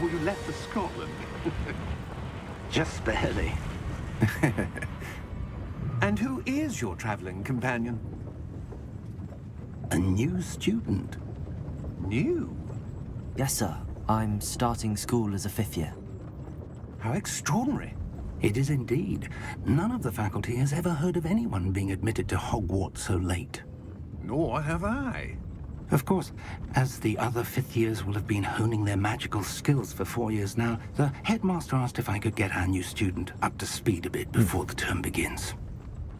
before you left for Scotland. Just barely. And who is your traveling companion? A new student. New? Yes, sir. I'm starting school as a 5th year. How extraordinary. It is indeed. None of the faculty has ever heard of anyone being admitted to Hogwarts so late. Nor have I. Of course, as the other 5th years will have been honing their magical skills for 4 years now, the headmaster asked if I could get our new student up to speed a bit before the term begins.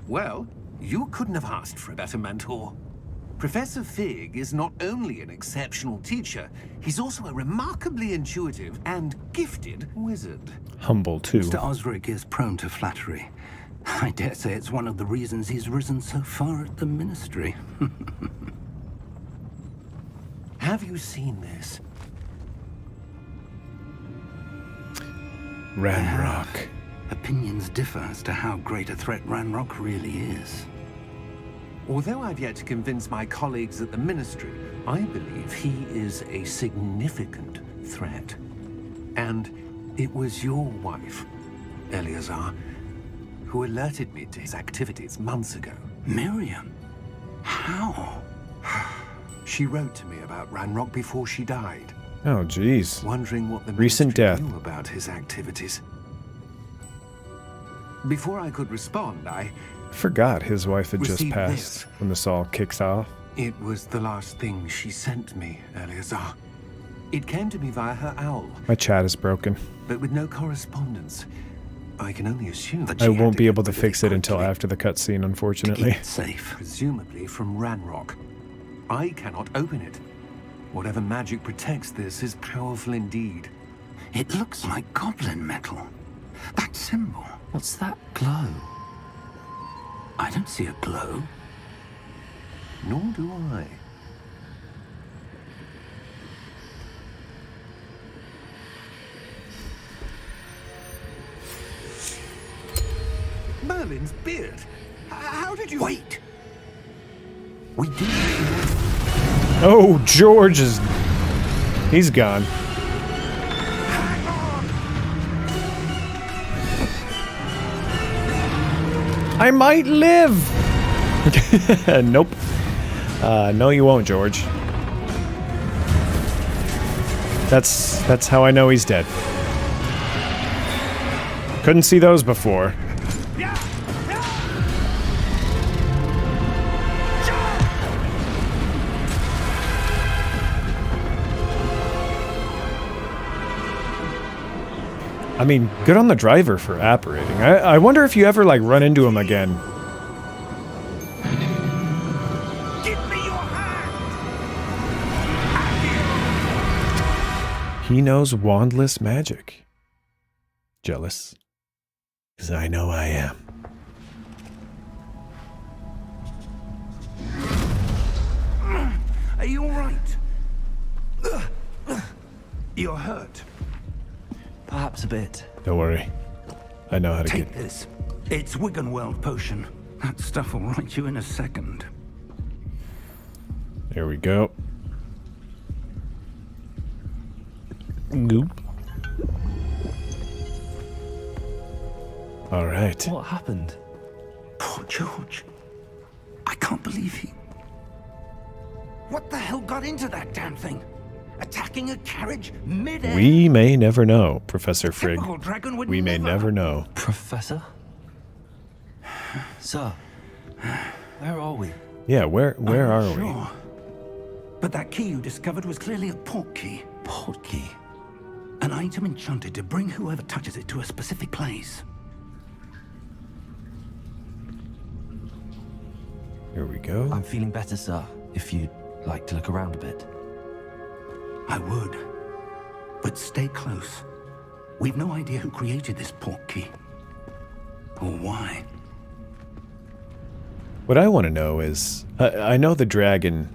Well, you couldn't have asked for a better mentor. Professor Fig is not only an exceptional teacher, he's also a remarkably intuitive and gifted wizard. Humble, too. Mr. Osric is prone to flattery. I dare say it's one of the reasons he's risen so far at the Ministry. Have you seen this? Ranrock. Opinions differ as to how great a threat Ranrock really is. Although I've yet to convince my colleagues at the Ministry, I believe he is a significant threat. And it was your wife, Eleazar, who alerted me to his activities months ago. Miriam? How? She wrote to me about Ranrock before she died, Oh, jeez. wondering what the Recent Ministry death. knew about his activities. Before I could respond, I Forgot his wife had just Received passed this. when this all kicks off. It was the last thing she sent me, Eleazar. It came to me via her owl, My chat is broken. but with no correspondence. I can only assume But I she had won't to be get able to rid of fix it until quickly after the cutscene, to unfortunately. keep it safe. presumably from Ranrock. I cannot open it. Whatever magic protects this is powerful indeed. It looks like goblin metal. That symbol. What's that glow? I don't see a glow. Nor do I. Merlin's beard. How did you... Wait! We did. Oh, George is... He's gone. I might live! Nope. No, you won't, George. That's how I know he's dead. Couldn't see those before. I mean, good on the driver for apparating. I wonder if you ever, like, run into him again. Give me your hand! He knows wandless magic. Jealous. 'Cause I know I am. Are you all right? You're hurt. Perhaps a bit. Don't worry. I know how to Take get... this. It's Wiggenweld potion. That stuff will right you in a second. There we go. Goop. All right. What happened? Poor George. I can't believe he... What the hell got into that damn thing? Attacking a carriage mid-air? We may never know, Professor Frigg. Typical dragon would We may never know. Professor? Sir, where are we? Yeah, where are we? Sure. But that key you discovered was clearly a port key. Port key. An item enchanted to bring whoever touches it to a specific place. Here we go. I'm feeling better, sir, if you'd like to look around a bit. I would. But stay close. We've no idea who created this port key. Or why. What I want to know is, I know the dragon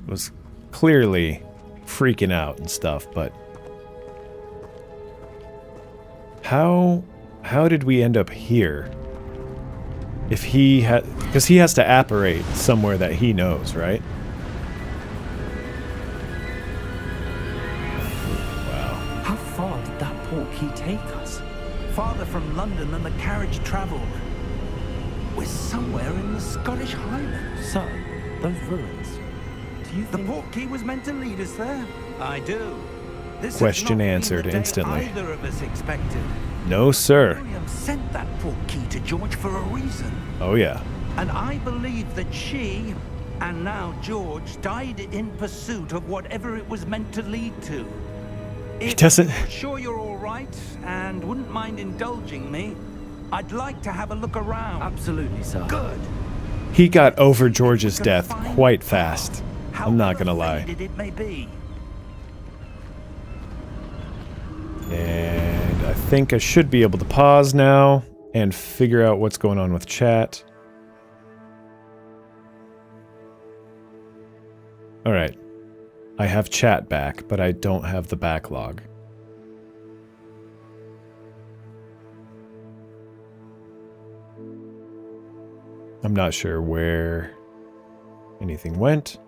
was clearly freaking out and stuff, but how did we end up here? If he had, because he has to apparate somewhere that he knows, right? How far he take us? Farther from London than the carriage travelled. We're somewhere in the Scottish Highlands. Sir, those ruins. Do you The think... portkey was meant to lead us there? I do. This has Question not been answered the day instantly. Either of us expected. No, sir. Miriam sent that portkey to George for a reason. Oh, yeah. And I believe that she, and now George, died in pursuit of whatever it was meant to lead to. If doesn't- you're sure you're all right and wouldn't mind indulging me, I'd like to have a look around. Absolutely, sir. Good. He got over George's death quite fast. I'm not gonna lie. However faded it may be. And I think I should be able to pause now and figure out what's going on with chat. Alright. I have chat back, but I don't have the backlog. I'm not sure where anything went.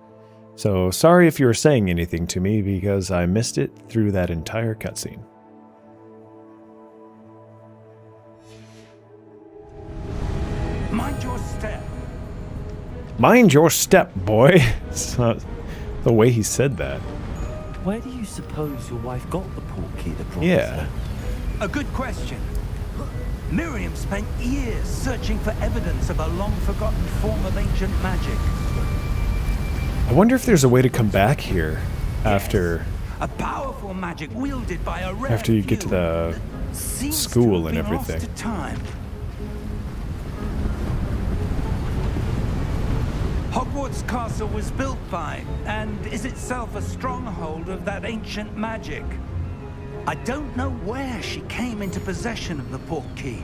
So sorry if you were saying anything to me because I missed it through that entire cutscene. Mind your step. Mind your step, boy. It's not the way he said that. Where do you suppose your wife got the portkey that brought us Yeah. here? A good question. Miriam spent years searching for evidence of a long-forgotten form of ancient magic. I wonder if there's a way to come back here after A powerful magic wielded by a rare after you get to few the that seems to school have and been lost everything. to time. Hogwarts Castle was built by, and is itself a stronghold of that ancient magic. I don't know where she came into possession of the portkey,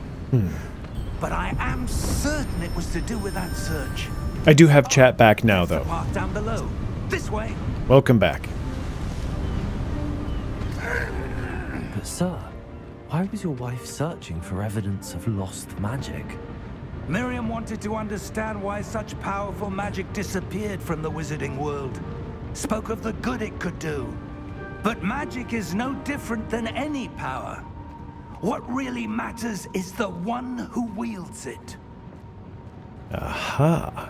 but I am certain it was to do with that search. I do have chat back now The though. path down below. This way. Welcome back. But sir, why was your wife searching for evidence of lost magic? Miriam wanted to understand why such powerful magic disappeared from the wizarding world. Spoke of the good it could do. But magic is no different than any power. What really matters is the one who wields it. Aha.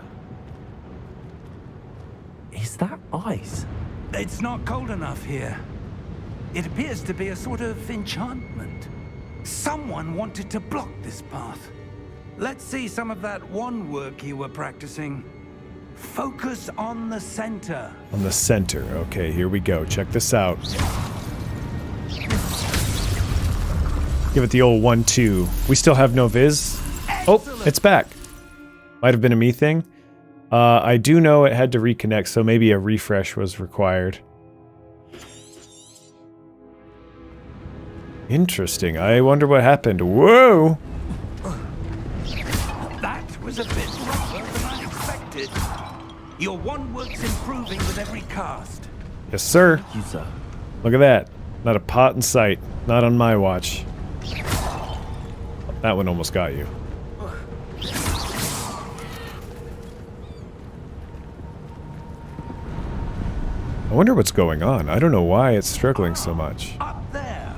Is that ice? It's not cold enough here. It appears to be a sort of enchantment. Someone wanted to block this path. Let's see some of that wand work you were practicing. Focus on the center. On the center. Okay, here we go. Check this out. Give it the old 1-2. We still have no viz. Oh, it's back. Might have been a me thing. I do know it had to reconnect, so maybe a refresh was required. Interesting. I wonder what happened. Whoa! That was a bit rougher than I expected. Your wand work's improving with every cast. Yes, sir. You, sir. Look at that. Not a pot in sight. Not on my watch. That one almost got you. I wonder what's going on. I don't know why it's struggling so much. Up there.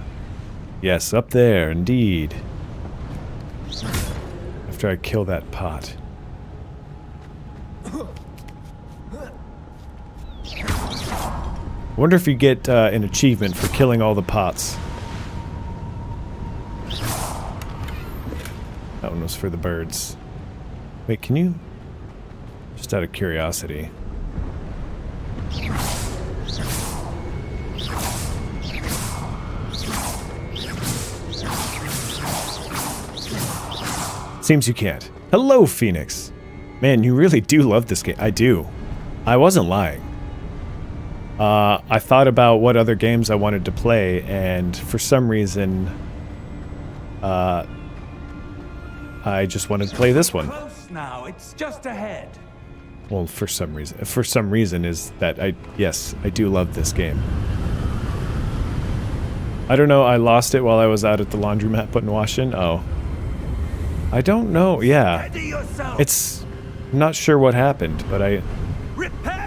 Yes, up there, indeed. After I kill that pot. I wonder if you get an achievement for killing all the pots. That one was for the birds. Wait, can you? Just out of curiosity. Seems you can't. Hello, Phoenix. Man, you really do love this game. I do. I wasn't lying. I thought about what other games I wanted to play, and for some reason, I just wanted to play this one. Close now. It's just ahead. Well, for some reason is that yes, I do love this game. I don't know, I lost it while I was out at the laundromat putting wash in. Oh. I don't know, yeah. Steady yourself. I'm not sure what happened, but Reparo!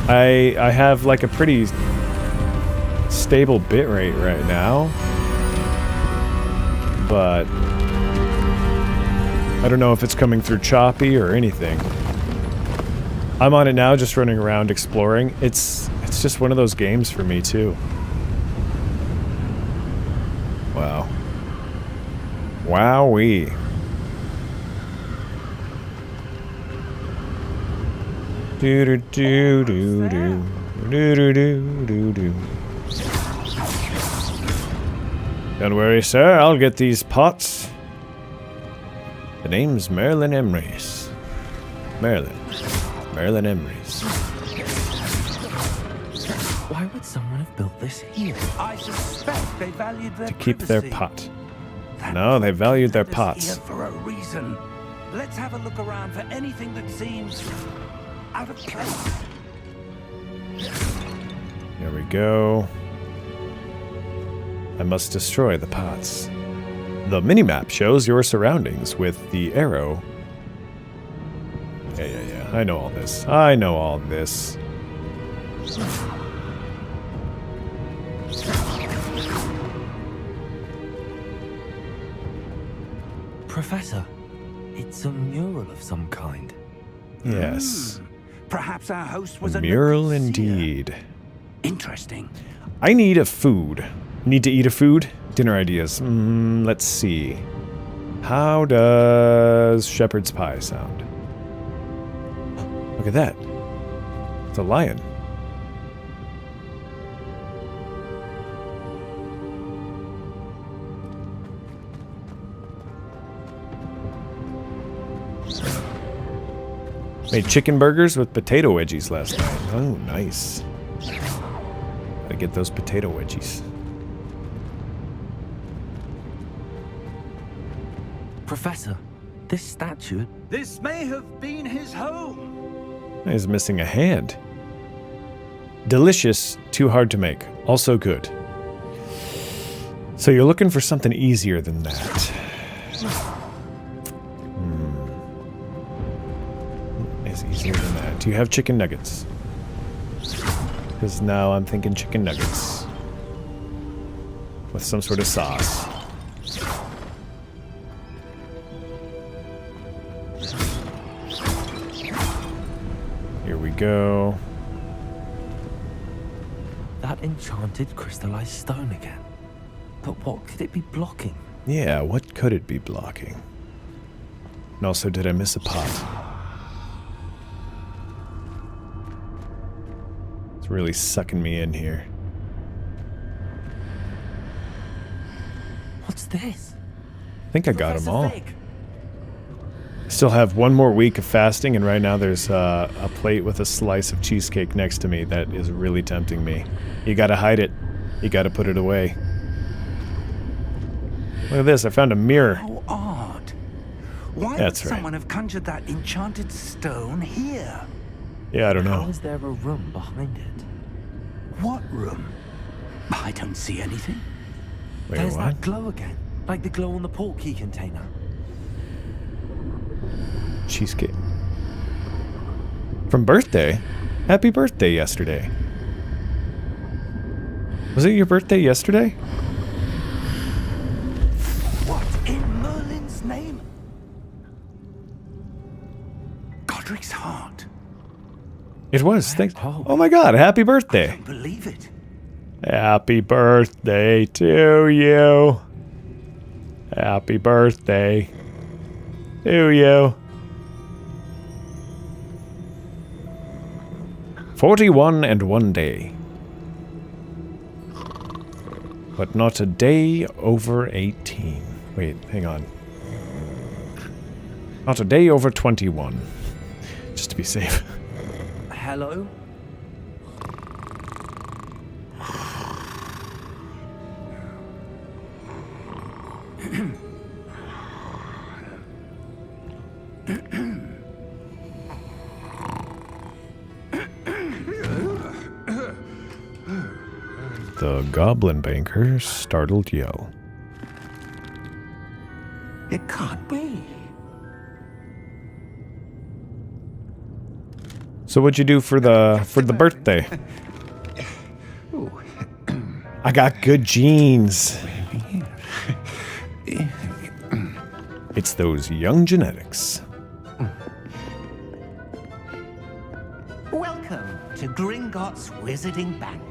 I have like a pretty stable bitrate right now. but I don't know if it's coming through choppy or anything. I'm on it now, just running around exploring. It's just one of those games for me too. Wow. Wowee. Do do do do do do do do do. Don't worry, sir. I'll get these pots. The name's Merlin Immerse. Merlin Immerse. Why would someone have built this here? I suspect they valued their To keep their privacy. pot. That No, they valued their put us pots. here for a reason. Let's have a look around for anything that seems out of place. Here we go. I must destroy the pots. The minimap shows your surroundings with the arrow. Yeah. I know all this. I know all this. Professor, it's a mural of some kind. Yes. Perhaps our host was a Mural noble seer. indeed. Interesting. I need a food. Need to eat a food? Dinner ideas. Let's see. How does shepherd's pie sound? Look at that. It's a lion. Made chicken burgers with potato wedgies last night. Oh, nice. Gotta get those potato wedgies. Professor, this statue... This may have been his home. He's missing a hand. Delicious, too hard to make. Also good. So you're looking for something easier than that. Is easier than that. Do you have chicken nuggets? Because now I'm thinking chicken nuggets. With some sort of sauce. Here we go. That enchanted crystallized stone again. But what could it be blocking? Yeah, what could it be blocking? And also, did I miss a pot? It's really sucking me in here. What's this? I think I got them all. Fig. Still have one more week of fasting, and right now there's a plate with a slice of cheesecake next to me that is really tempting me. You gotta hide it. You gotta put it away. Look at this, I found a mirror. How odd. Why That's would right. someone have conjured that enchanted stone here? Yeah, I don't How know. is there a room behind it? What room? I don't see anything. Wait, There's what? that glow again. Like the glow on the portkey container. Cheesecake. From birthday? Happy birthday yesterday. Was it your birthday yesterday? What in Merlin's name? Godric's heart. It was. Thank. Oh. Oh my God! Happy I birthday! don't believe it. Happy birthday to you. Happy birthday to you. 41 and 1 day. But not a day over 18. Wait, hang on. Not a day over 21. Just to be safe. Hello? The goblin banker's startled yell. It can't be. So what'd you do for the birthday? I got good genes. It's those young genetics. Welcome to Gringotts Wizarding Bank.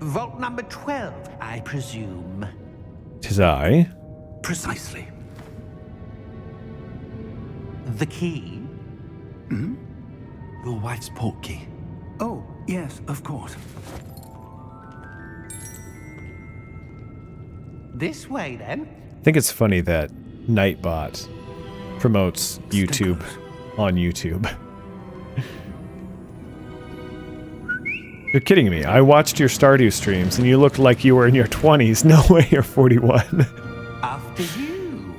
Vault number 12, I presume. 'Tis I. Precisely. The key? Your wife's portkey. Oh, yes, of course. This way, then. I think it's funny that Nightbot promotes YouTube on YouTube. You're kidding me. I watched your Stardew streams and you looked like you were in your 20s. No way you're 41. After you.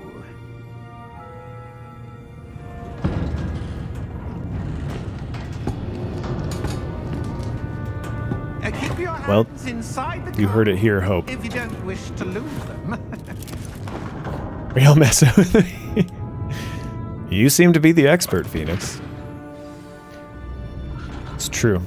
Keep your hands Well, inside the you car heard it here, Hope. if you don't wish to lose them. Are you messing with me? You seem to be the expert, Phoenix. It's true.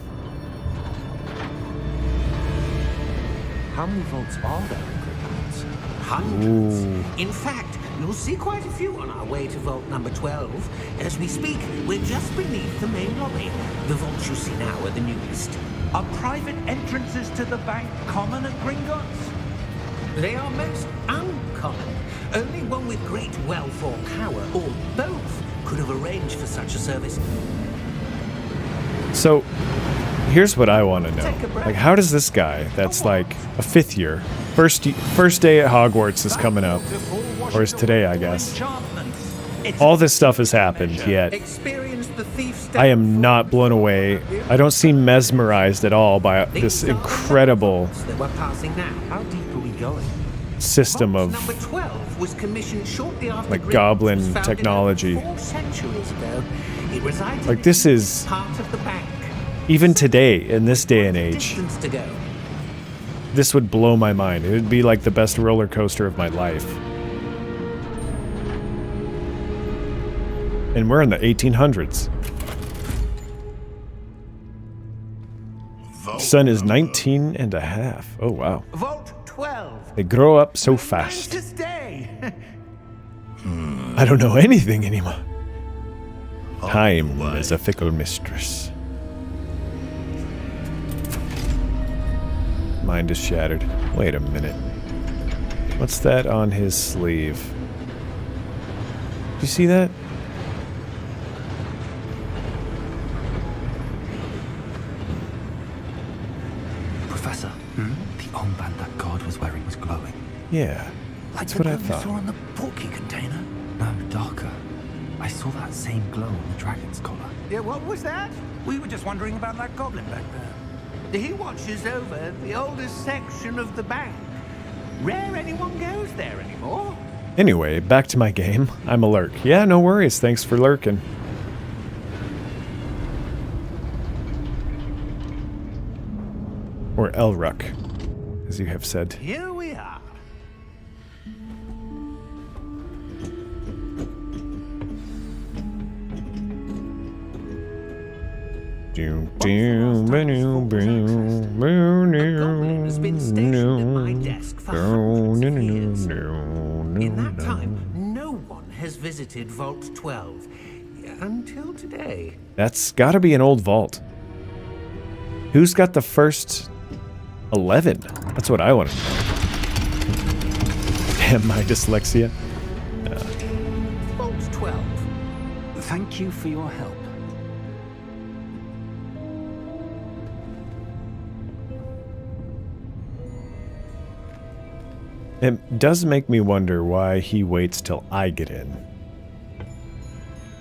How many vaults are there in Gringotts? Hundreds. Ooh. In fact, you'll see quite a few on our way to vault number 12. As we speak, we're just beneath the main lobby. The vaults you see now are the newest. Are private entrances to the bank common at Gringotts? They are most uncommon. Only one with great wealth or power, or both, could have arranged for such a service. So, here's what I want to know. Take a breath. Like, how does this guy, that's like a 5th year, first day at Hogwarts is coming up, or is today, I guess. All this stuff has happened, yet Experience the thief's I am not blown away. I don't seem mesmerized at all by this incredible that we're passing now. How deep are we going? system Vault of number 12 was commissioned shortly after like Gringotts goblin was founded technology. over 4 centuries ago. It resided Like, this is in part of the bank. even today in this day and age. Distance to go. This would blow my mind. It would be like the best roller coaster of my life. And we're in the 1800s. Son is 19 and a half. Oh, wow. Vault 12. They grow up so Meant fast. to stay. I don't know anything anymore. Time is a fickle mistress. Mind is shattered. Wait a minute. What's that on his sleeve? You see that? Professor, the armband that guard was wearing was glowing. Yeah. Like That's the what I glow you thought. saw on the portkey container? No, darker. I saw that same glow on the dragon's collar. Yeah, what was that? We were just wondering about that goblin back there. He watches over the oldest section of the bank. Rare anyone goes there anymore. Anyway, back to my game. I'm a lurk. Yeah, no worries. Thanks for lurking. Or Elruck, as you have said. Here we are. In A goblin has been stationed at my desk for hundreds of years. In that time, no one has visited Vault 12 until today. That's gotta be an old vault. Who's got the first 11? That's what I want to know. Damn my dyslexia. Vault 12. Thank you for your help. It does make me wonder why he waits till I get in.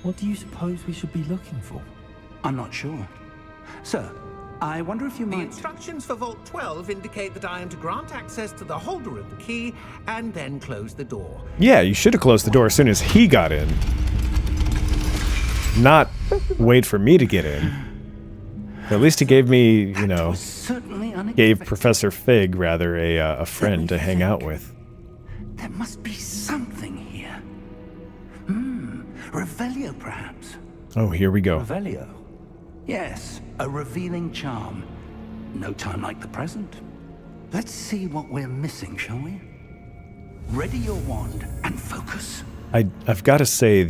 What do you suppose we should be looking for? I'm not sure. Sir, I wonder if you The might... instructions for Vault 12 indicate that I am to grant access to the holder of the key and then close the door. Yeah, you should have closed the door as soon as he got in. Not wait for me to get in. At least he gave me, you know, Certainly unexpected. gave Professor Fig, rather, a friend to hang out with. There must be something here. Revelio, perhaps. Oh, here we go. Revelio? Yes, a revealing charm. No time like the present. Let's see what we're missing, shall we? Ready your wand and focus. I've got to say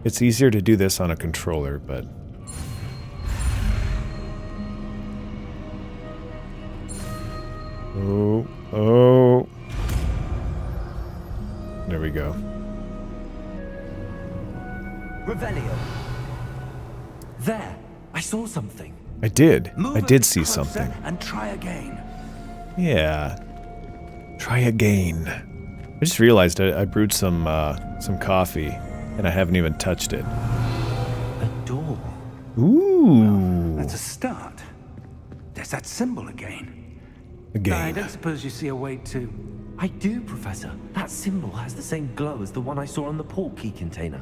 it's easier to do this on a controller, but oh. There we go. Revelio. There, I saw something. I did Move see closer something. and try again. Yeah. Try again. I just realized I brewed some coffee, and I haven't even touched it. A door. Ooh. That's a start. There's that symbol again. I Again. don't suppose you see a way to... I do, Professor. That symbol has the same glow as the one I saw on the port key container.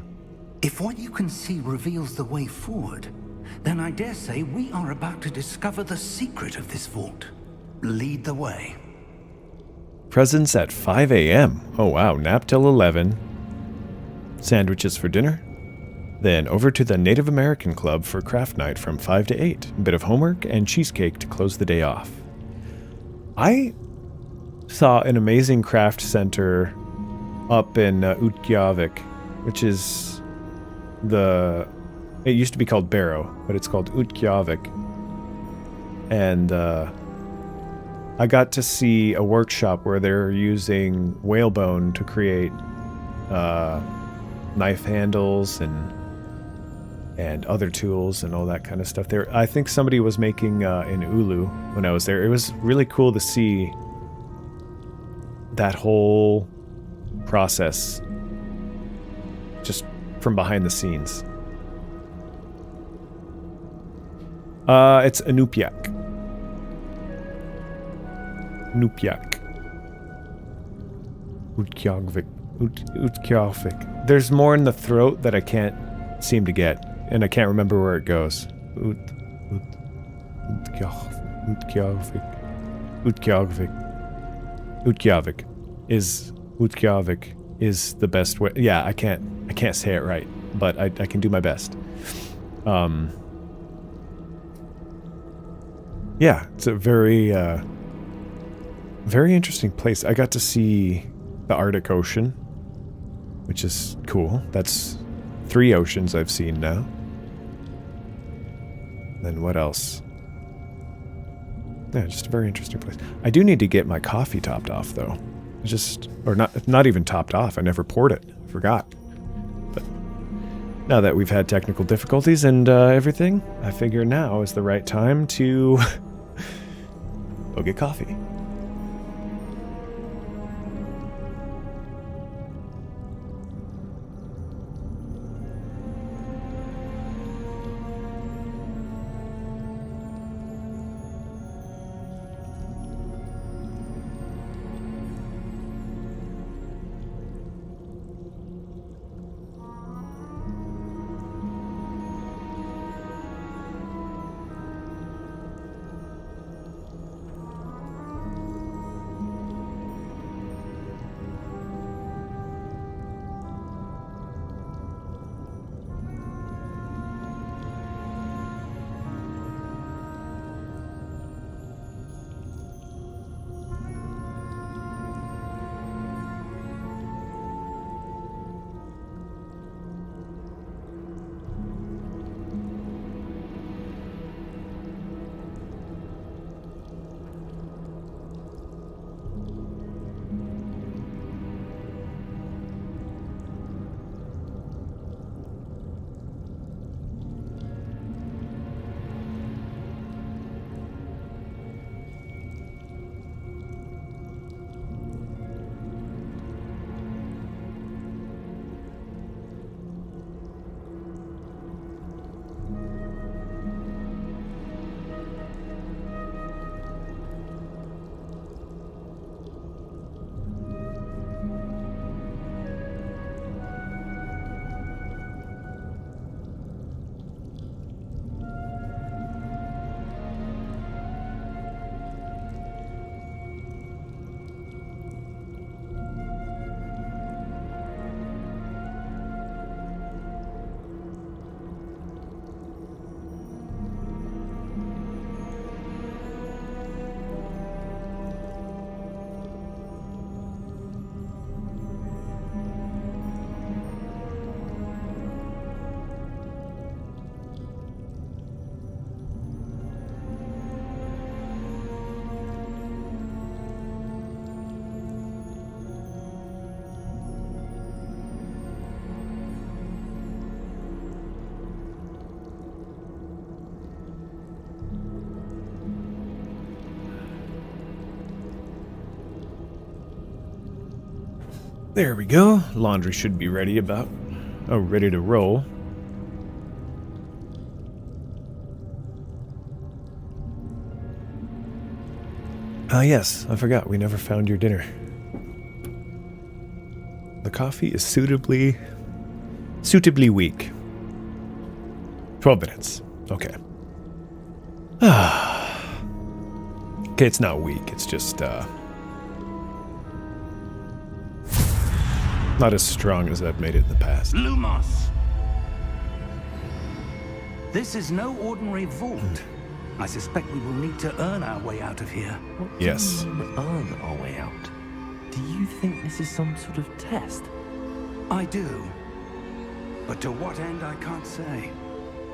If what you can see reveals the way forward, then I dare say we are about to discover the secret of this vault. Lead the way. Presents at 5 a.m. Oh wow, nap till 11. Sandwiches for dinner. Then over to the Native American Club for craft night from 5 to 8. A bit of homework and cheesecake to close the day off. I saw an amazing craft center up in Utqiagvik, which is it used to be called Barrow, but it's called Utqiagvik. And I got to see a workshop where they're using whalebone to create knife handles and other tools and all that kind of stuff. There, I think somebody was making in Ulu when I was there. It was really cool to see that whole process just from behind the scenes. It's Inupiaq. Utqiagvik. There's more in the throat that I can't seem to get, and I can't remember where it goes. Utqiagvik is the best way. Yeah, I can't say it right, but I can do my best. Yeah, it's a very interesting place. I got to see the Arctic Ocean, which is cool. That's 3 oceans I've seen now. Then what else? Yeah, just a very interesting place. I do need to get my coffee topped off, though. Not even topped off. I never poured it. I forgot. But now that we've had technical difficulties and everything, I figure now is the right time to go get coffee. There we go. Laundry should be ready ready to roll. Ah, yes, I forgot. We never found your dinner. The coffee is suitably weak. 12 minutes. Okay. Okay, it's not weak. It's just, not as strong as I've made it in the past. Lumos! This is no ordinary vault. I suspect we will need to earn our way out of here. What do Yes. you mean, earn our way out? Do you think this is some sort of test? I do. But to what end, I can't say.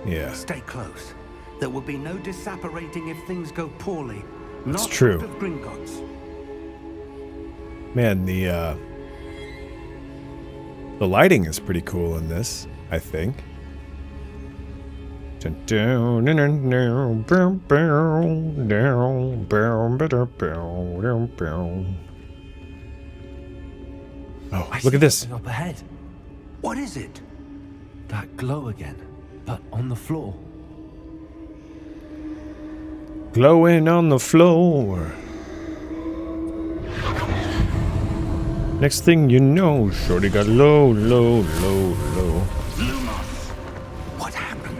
Yeah. Stay close. There will be no deciphering if things go poorly. Not true. out of Gringotts. Man, the lighting is pretty cool in this, I think. Oh, I look see at this. something up ahead. What is it? That glow again, but on the floor. Glowing on the floor. Next thing you know, shorty got low. Lumos! What happened?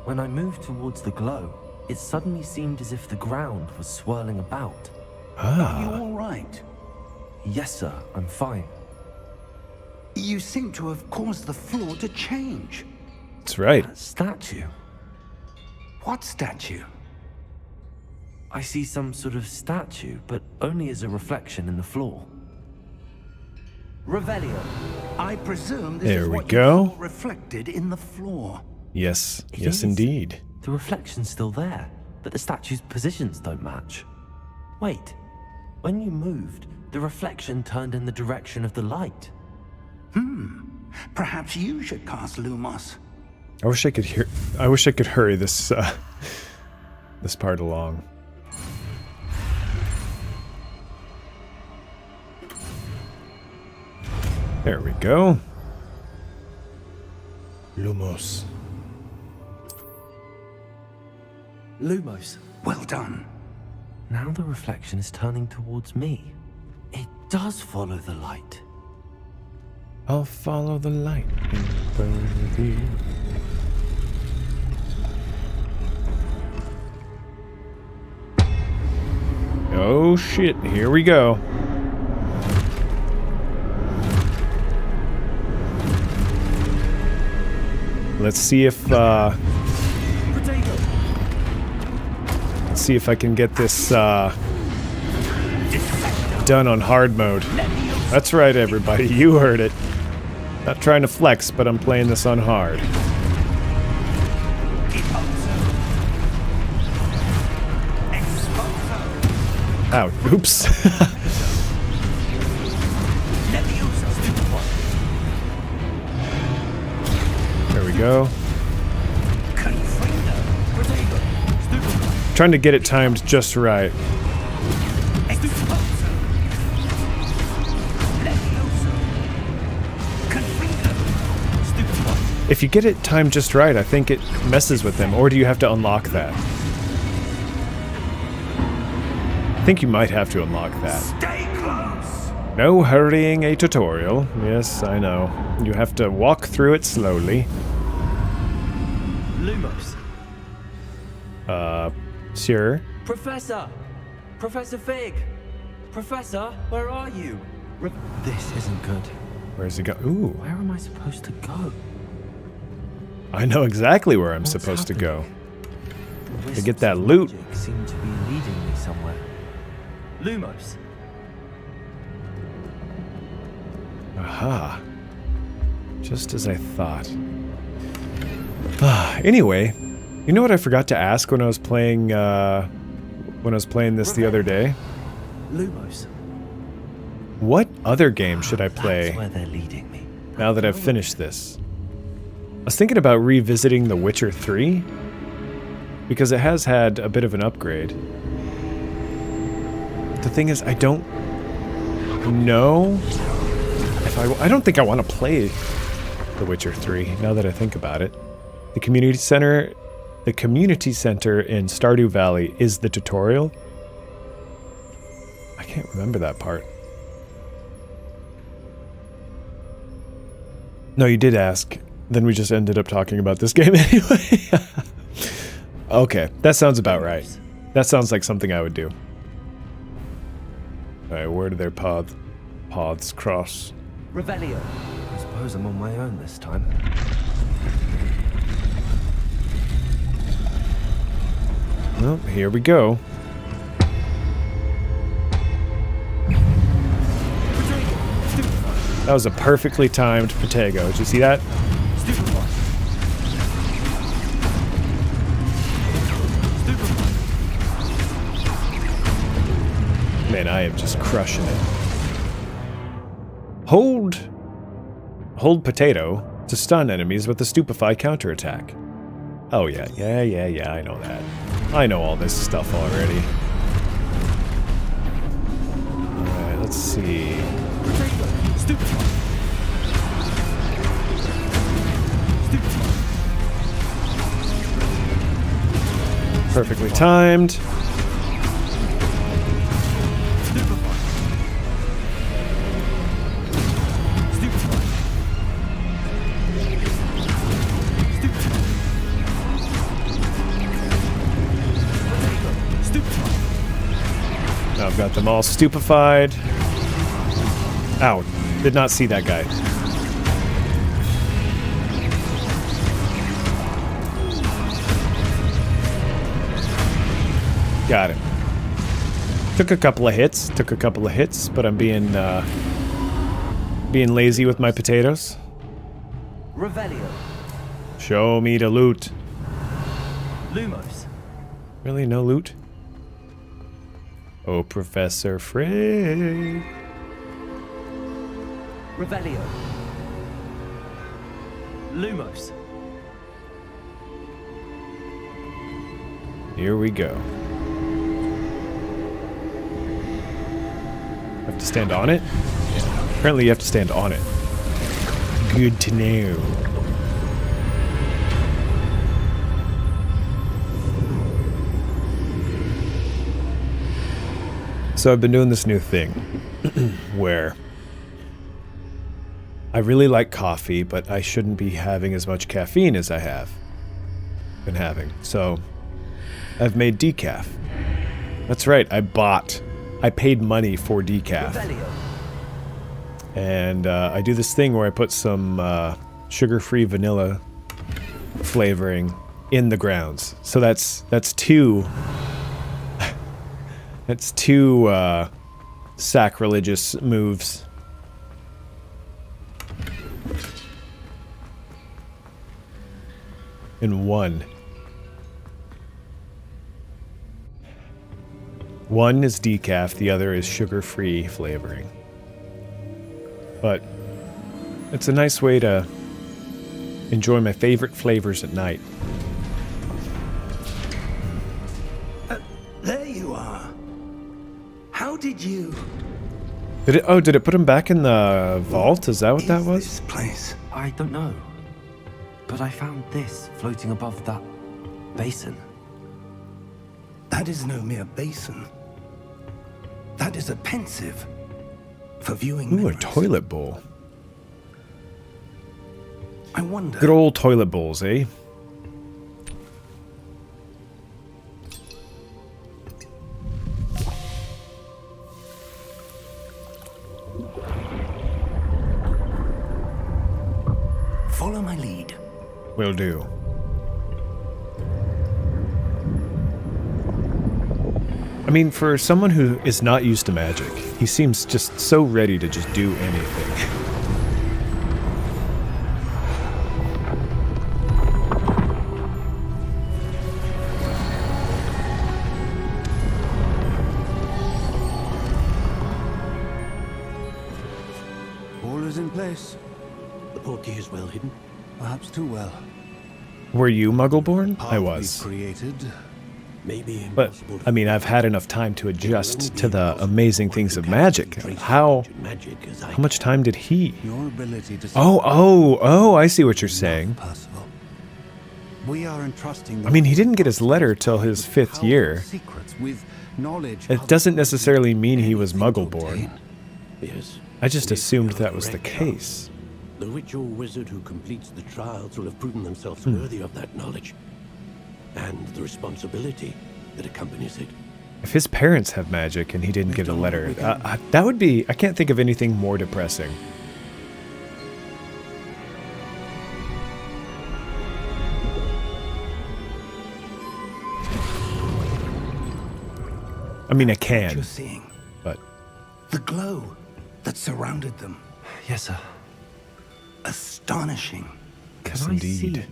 When I moved towards the glow, it suddenly seemed as if the ground was swirling about. Are you all right? Yes, sir, I'm fine. You seem to have caused the floor to change. That's right. That statue. What statue? I see some sort of statue, but only as a reflection in the floor. Revelio. I presume this There is we what go. you saw reflected in the floor. Yes, It yes is. indeed. The reflection's still there, but the statue's positions don't match. Wait, when you moved, the reflection turned in the direction of the light. Perhaps you should cast Lumos. I wish I could hurry this this part along. There we go. Lumos. Lumos. Well done. Now the reflection is turning towards me. It does follow the light. I'll follow the light and burn you. Oh shit, here we go. Let's see if I can get this done on hard mode. That's right, everybody, you heard it. Not trying to flex, but I'm playing this on hard. Ow, oops. There we go. Trying to get it timed just right. If you get it timed just right, I think it messes with them. Or do you have to unlock that? I think you might have to unlock that. Stay close. No hurrying a tutorial. Yes, I know. You have to walk through it slowly. Lumos. Sure. Professor! Professor Fig! Professor, where are you? This isn't good. Where's it go? Ooh, Where am I supposed to go? I know exactly where I'm What's supposed to go. happening? To get that Wisps of loot. magic seem to be leading me somewhere. Lumos. Aha. Just as I thought. Anyway, you know what I forgot to ask when I was playing this the other day? Lumos. What other game should I That's play where they're leading me. now that I've finished this? I was thinking about revisiting The Witcher 3 because it has had a bit of an upgrade. The thing is, I don't know if I don't think I want to play The Witcher 3, now that I think about it. The community center in Stardew Valley is the tutorial. I can't remember that part. No, you did ask. Then we just ended up talking about this game anyway. Okay, that sounds about right. That sounds like something I would do. Alright, where do their paths cross? Revelio. I suppose I'm on my own this time. Well, here we go. That was a perfectly timed Protego. Did you see that? Man, I am just crushing it. Hold potato to stun enemies with the stupefy counterattack. Oh yeah, I know that. I know all this stuff already. Alright, let's see. Perfectly timed. Now I've got them all stupefied. Ow. Did not see that guy. Got it. Took a couple of hits, but I'm being lazy with my potatoes. Revelio. Show me the loot. Lumos. Really, no loot? Oh, Professor Frey. Revelio. Lumos. Here we go. Have to stand on it? Yeah. Apparently you have to stand on it. Good to know. So I've been doing this new thing where I really like coffee, but I shouldn't be having as much caffeine as I have been having. So I've made decaf. That's right, I paid money for decaf. And I do this thing where I put some sugar-free vanilla flavoring in the grounds. So that's two sacrilegious moves. In one. One is decaf, the other is sugar-free flavoring. But it's a nice way to enjoy my favorite flavors at night. There you are. How did you... Did it put him back in the vault? Is that what that was? This place? I don't know. But I found this floating above that basin. That is no mere basin. That is a pensive for viewing Ooh, memories. a toilet bowl. I wonder... Good old toilet bowls, eh? Follow my lead. Will do. I mean, for someone who is not used to magic, he seems just so ready to just do anything. All is in place. The portkey is well hidden. Perhaps too well. Were you Muggle-born? I Path was. we've created, But, I mean, I've had enough time to adjust to the amazing things of magic. How much time did he? Your ability to Oh, I see what you're saying. Percival. We are entrusting I mean, he didn't get his letter till his 5th year. secrets with knowledge. It doesn't necessarily mean he was Muggle-born. Yes. I just assumed that was the case. The witch or wizard who completes the trials will have proven themselves worthy of that knowledge. And the responsibility that accompanies it. If his parents have magic and he didn't get a letter, that would be... I can't think of anything more depressing. I mean, I What can, you're seeing, but... the glow that surrounded them, Yes, sir. astonishing. Yes, Can I indeed. see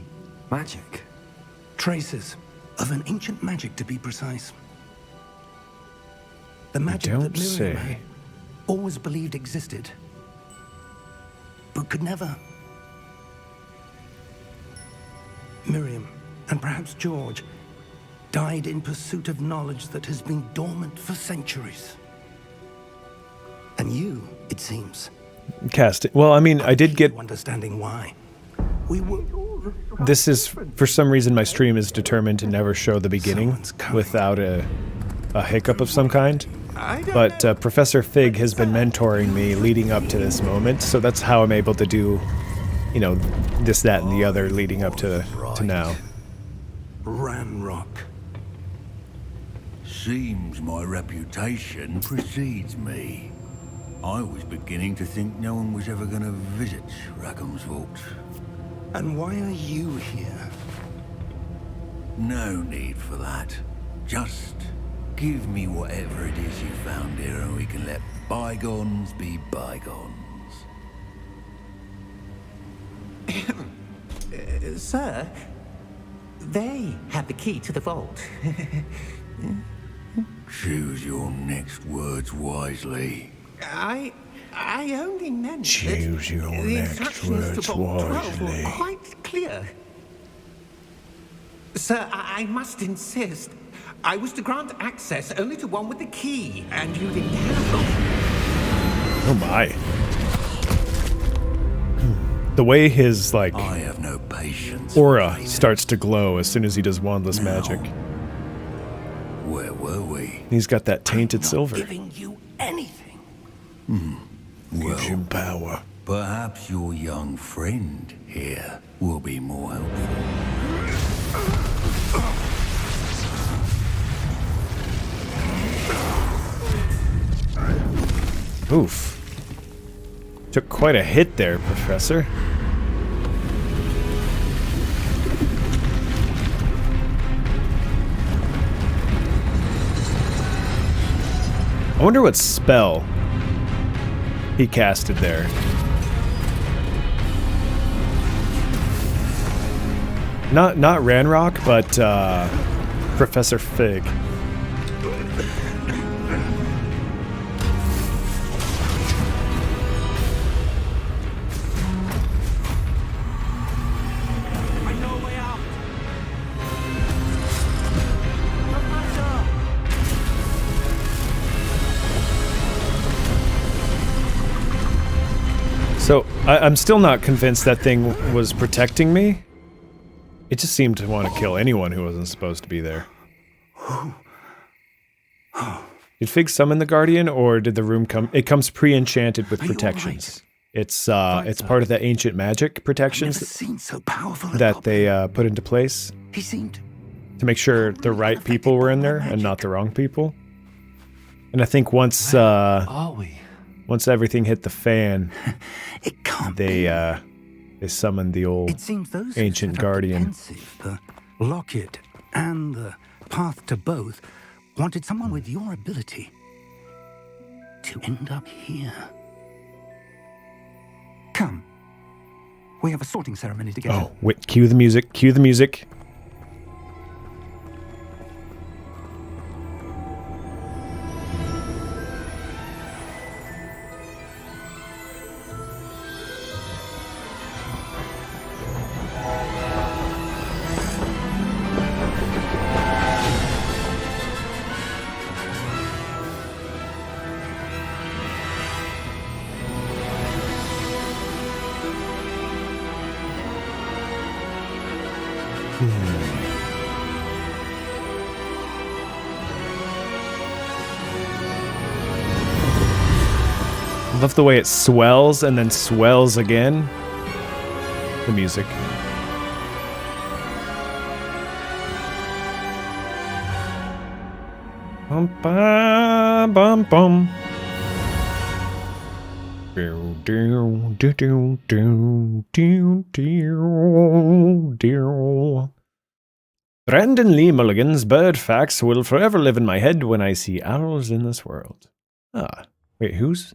magic? Traces of an ancient magic, to be precise. The magic don't that Miriam say. had always believed existed, but could never. Miriam, and perhaps George, died in pursuit of knowledge that has been dormant for centuries. And you, it seems, Cast it. Well, I mean, I did get... you understanding why. We were... This is, for some reason, my stream is determined to never show the beginning Someone's coming. without a hiccup of some kind. But Professor Fig has been mentoring me leading up to this moment, so that's how I'm able to do, you know, this, that, and the other leading up to now. Ramrock. Seems my reputation precedes me. I was beginning to think no one was ever going to visit Rackham's vault. And why are you here? No need for that. Just give me whatever it is you found here and we can let bygones be bygones. Sir, they have the key to the vault. Choose your next words wisely. I only meant Choose that your the next instructions words to Vault 12 wisely. were quite clear. Sir, I must insist. I was to grant access only to one with the key, and you didn't have Oh my. The way his, like, I have no patience. aura starts to glow as soon as he does wandless magic. Where were we? He's got that tainted silver. Giving you anything. Gives him power. Perhaps your young friend here will be more helpful. Oof. Took quite a hit there, Professor. I wonder what spell he casted there. Not Ranrock, but Professor Fig. I know a way out. So, I'm still not convinced that thing was protecting me. It just seemed to want to kill anyone who wasn't supposed to be there. Did Fig summon the Guardian, or did the room come... It comes pre-enchanted with Are you all protections. It's part of the ancient magic Never protections seen so powerful a that goblin. they put into place He seemed to make sure the right people were in there and not the wrong people. And I think once Are we? once everything hit the fan, It can't be. they summoned the old It seems those ancient who set up the guardian. pensive, the locket, and the path to both wanted someone with your ability to end up here. Come. We have a sorting ceremony to get Oh, wait, cue the music, cue the music. I love the way it swells and then swells again. The music. Bum bum bum bum. Brandon Lee Mulligan's bird facts will forever live in my head when I see owls in this world. Ah, wait, who's?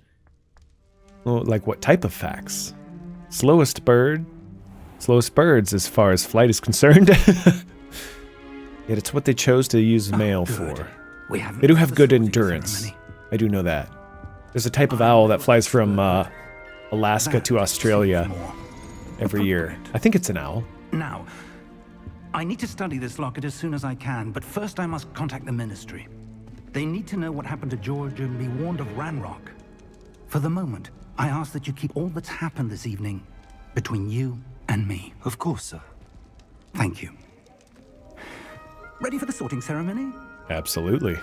Oh, like what type of facts? Slowest bird? Slowest birds as far as flight is concerned. Yet it's what they chose to use mail for. They do have good endurance. I do know that. There's a type of owl that flies from Alaska to Australia every year. I think it's an owl. Now, I need to study this locket as soon as I can, but first I must contact the Ministry. They need to know what happened to George and be warned of Ranrock. For the moment, I ask that you keep all that's happened this evening between you and me. Of course, sir. Thank you. Ready for the sorting ceremony? Absolutely.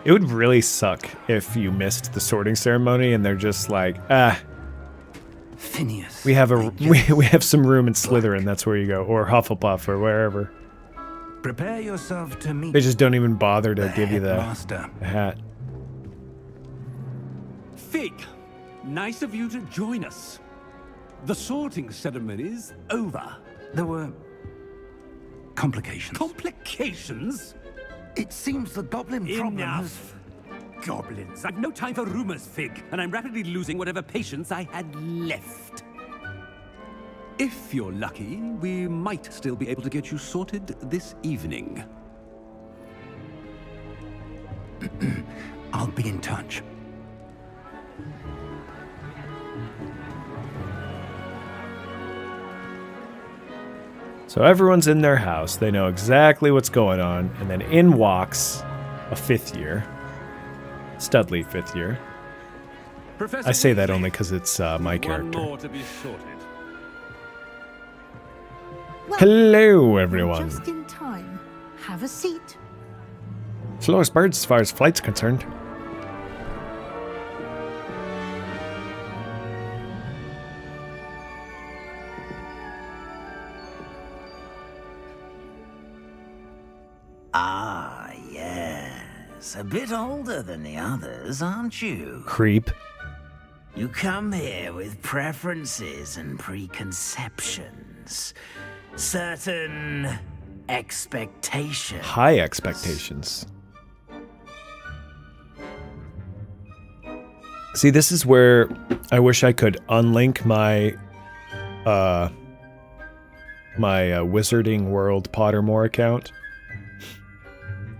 It would really suck if you missed the sorting ceremony and they're just like, Phineas. we have we have some room in Slytherin, that's where you go, or Hufflepuff or wherever. Prepare yourself to meet They just don't even bother to give you the master. hat. Fig, nice of you to join us. The sorting ceremony's over. There were complications. Complications? It seems the goblin problem has... Enough. Goblins. I've no time for rumors, Fig, and I'm rapidly losing whatever patience I had left. If you're lucky, we might still be able to get you sorted this evening. I'll be in touch. So everyone's in their house. They know exactly what's going on. And then in walks a fifth year. Studley fifth year. Professor I say that Weasley, only because it's my character. One more to be sorted. Well, Hello, everyone. Just in time. Have a seat. Slowest birds as far as flight's concerned. Ah, yes. A bit older than the others, aren't you? Creep. You come here with preferences and preconceptions. Certain expectations. High expectations. See, this is where I wish I could unlink my Wizarding World Pottermore account.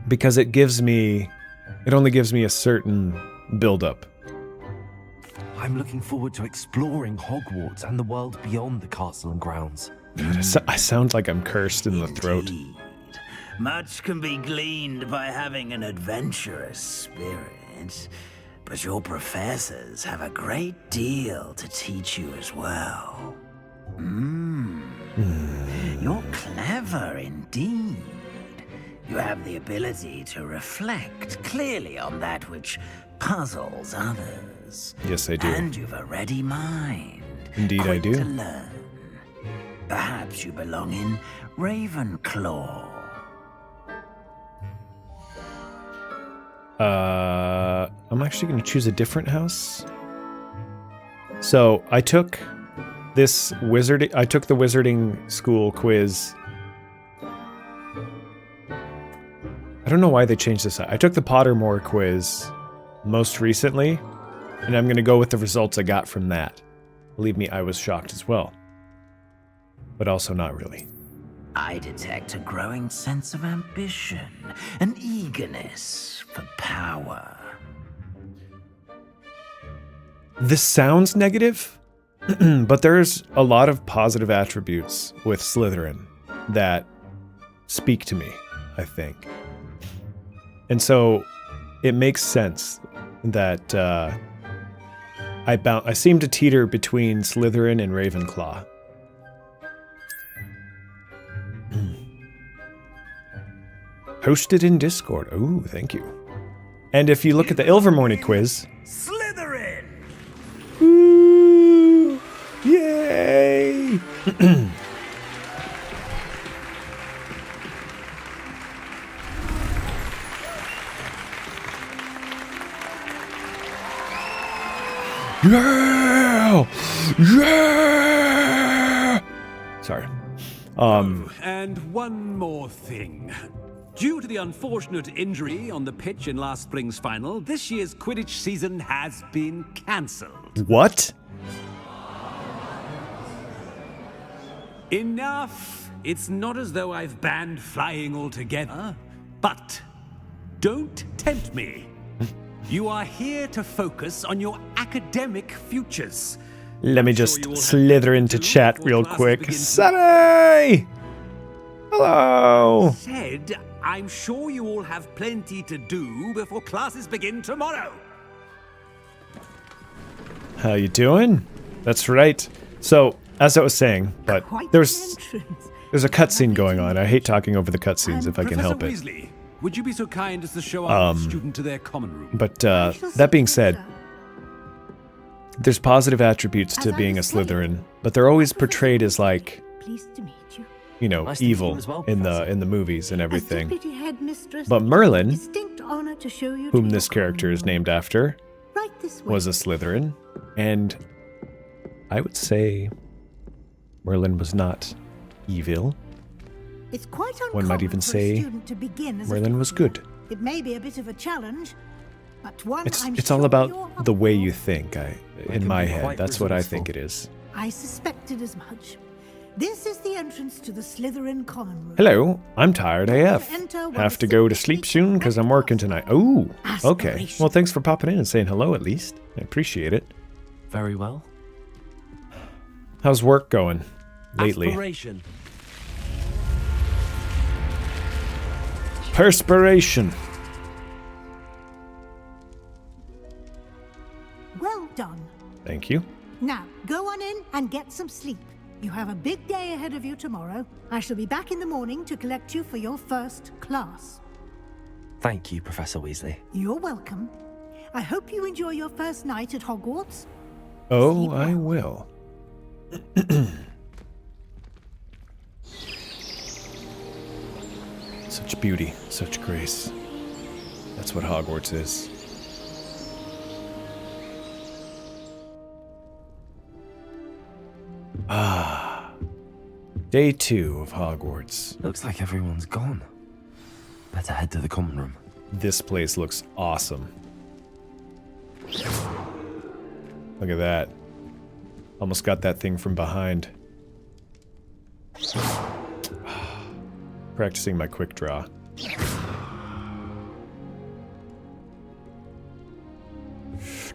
Because it only gives me a certain build-up. I'm looking forward to exploring Hogwarts and the world beyond the castle and grounds. God, I sound like I'm cursed in the throat. Indeed. Much can be gleaned by having an adventurous spirit, but your professors have a great deal to teach you as well. You're clever indeed. You have the ability to reflect clearly on that which puzzles others. Yes, I do. And you've a ready mind. Indeed, I quick do. to learn. Perhaps you belong in Ravenclaw. I'm actually going to choose a different house. So I took the wizarding school quiz. I don't know why they changed this. I took the Pottermore quiz most recently, and I'm going to go with the results I got from that. Believe me, I was shocked as well. But also not really. I detect a growing sense of ambition, an eagerness for power. This sounds negative, but there's a lot of positive attributes with Slytherin that speak to me, I think. And so it makes sense that I seem to teeter between Slytherin and Ravenclaw. Hosted in Discord. Oh, thank you. And if you look at the Ilvermorny quiz... Slytherin! Ooh, yay! Yeah! Yeah! Sorry. And one more thing. Due to the unfortunate injury on the pitch in last spring's final, this year's Quidditch season has been cancelled. What? Enough! It's not as though I've banned flying altogether, but don't tempt me. You are here to focus on your academic futures. Let me just slither into chat real quick. Sunny! Hello! Said, I'm sure you all have plenty to do before classes begin tomorrow. How you doing? That's right. So, as I was saying, but there's a cutscene going on. I hate talking over the cutscenes if I can help it. Weasley, would you be so kind as to show our student to their common room? But that being said, there's positive attributes to being a Slytherin, but they're always portrayed as like, you know, evil in the movies and everything. But Merlin, whom this character is named after, was a Slytherin, and I would say Merlin was not evil. It's quite One might even say Merlin was good. It may be a bit of a challenge, but one It's all about the way you think. In my head, that's what I think it is. I suspected as much. This is the entrance to the Slytherin common room. Hello, I'm tired AF. Have to go to sleep soon because I'm working tonight. Oh, okay. Well, thanks for popping in and saying hello at least. I appreciate it. Very well. How's work going lately? Aspiration. Perspiration. Well done. Thank you. Now, go on in and get some sleep. You have a big day ahead of you tomorrow. I shall be back in the morning to collect you for your first class. Thank you, Professor Weasley. You're welcome. I hope you enjoy your first night at Hogwarts. Oh, I will. Such beauty, such grace. That's what Hogwarts is. Ah. Day 2 of Hogwarts. Looks like everyone's gone. Better head to the common room. This place looks awesome. Look at that. Almost got that thing from behind. Practicing my quick draw.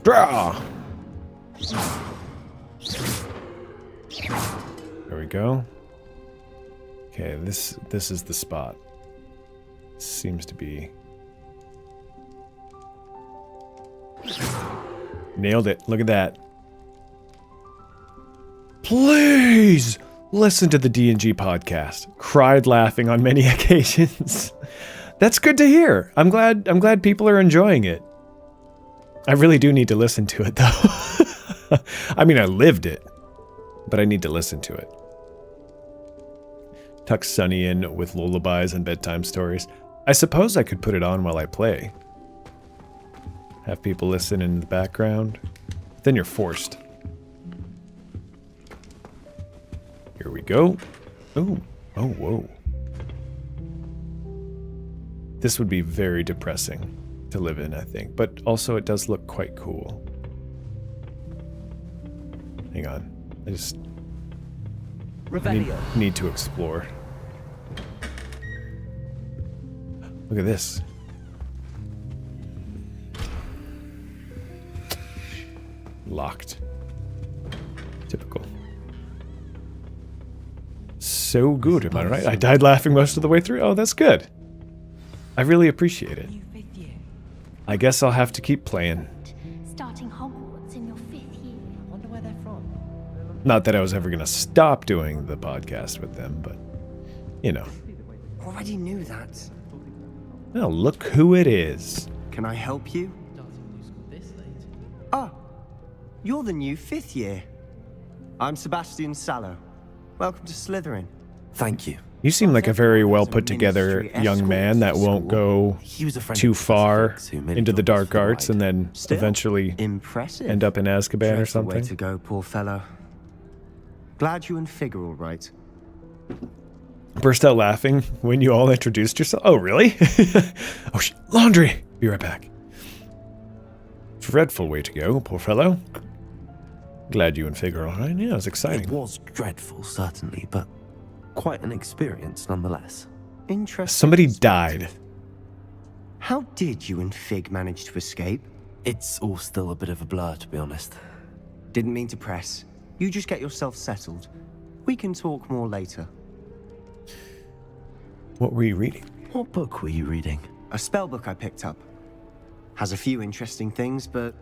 Draw! There we go. Okay, this is the spot. Seems to be... Nailed it. Look at that. Please listen to the D&G podcast. Cried laughing on many occasions. That's good to hear. I'm glad people are enjoying it. I really do need to listen to it though. I mean, I lived it, but I need to listen to it. Tuck Sunny in with lullabies and bedtime stories. I suppose I could put it on while I play. Have people listen in the background. Then you're forced. Here we go. Oh, whoa. This would be very depressing to live in, I think. But also it does look quite cool. Hang on. I just need to explore. Look at this. Locked. Typical. so good, am I right? I died laughing most of the way through. Oh, that's good. I really appreciate it. I guess I'll have to keep playing. Starting Hogwarts in your 5th year. I wonder where they're from. Not that I was ever going to stop doing the podcast with them, but, you know. Already knew that. Well, look who it is. Can I help you? Oh, you're the new 5th year. I'm Sebastian Sallow. Welcome to Slytherin. Thank you. You seem like a very well put together young man that won't go too far into the dark arts and then eventually end up in Azkaban or something. Way to go, poor fellow. Glad you and Fig are all right. Burst out laughing when you all introduced yourself. Oh, really? Oh, laundry. Be right back. Dreadful way to go, poor fellow. Glad you and Fig are all right. Yeah, it was exciting. It was dreadful, certainly, but quite an experience nonetheless. Interesting. Somebody died. How did you and Fig manage to escape? It's all still a bit of a blur, to be honest. Didn't mean to press. You just get yourself settled. We can talk more later. What were you reading? What book were you reading? A spell book I picked up. Has a few interesting things, but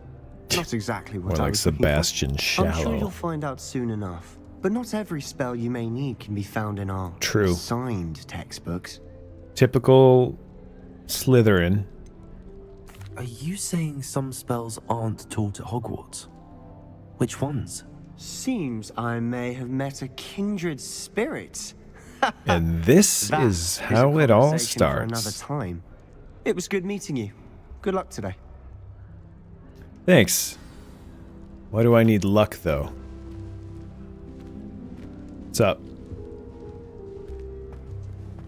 not exactly what More I like was looking for. Sebastian Shallow. I'm sure you'll find out soon enough. But not every spell you may need can be found in our signed textbooks. Typical Slytherin. Are you saying some spells aren't taught at Hogwarts? Which ones? Seems I may have met a kindred spirit. And this is how it all starts. For another time. It was good meeting you. Good luck today. Thanks. Why do I need luck, though? What's up?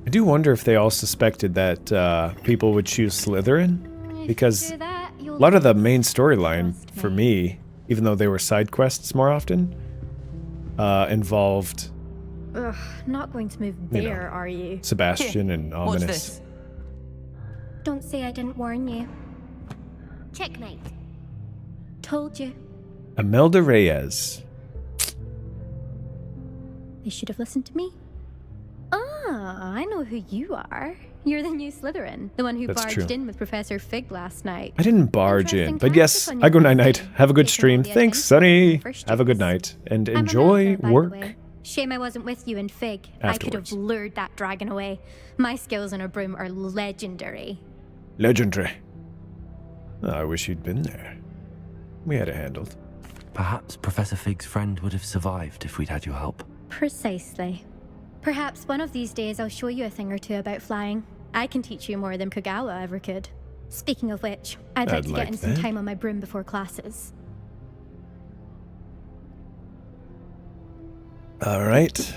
I do wonder if they all suspected that people would choose Slytherin, because a lot of the main storyline for me, even though they were side quests more often, involved Ugh, not going to move there, are you? Sebastian and Ominous. What's this? Don't say I didn't warn you. Checkmate. Told you. Imelda Reyes. They should have listened to me. Ah, I know who you are. You're the new Slytherin, the one who That's barged true. in with Professor Fig last night. I didn't barge in, but yes, I go night-night. Have a good stream. Thanks, Sonny. Have a good night. And enjoy work. Shame I wasn't with you in Fig. I could have lured that dragon away. My skills on a broom are legendary. Legendary. Oh, I wish you'd been there. We had it handled. Perhaps Professor Fig's friend would have survived if we'd had your help. Precisely. Perhaps one of these days I'll show you a thing or two about flying. I can teach you more than Kagawa ever could. Speaking of which, I'd like to get in some time on my broom before classes. All right.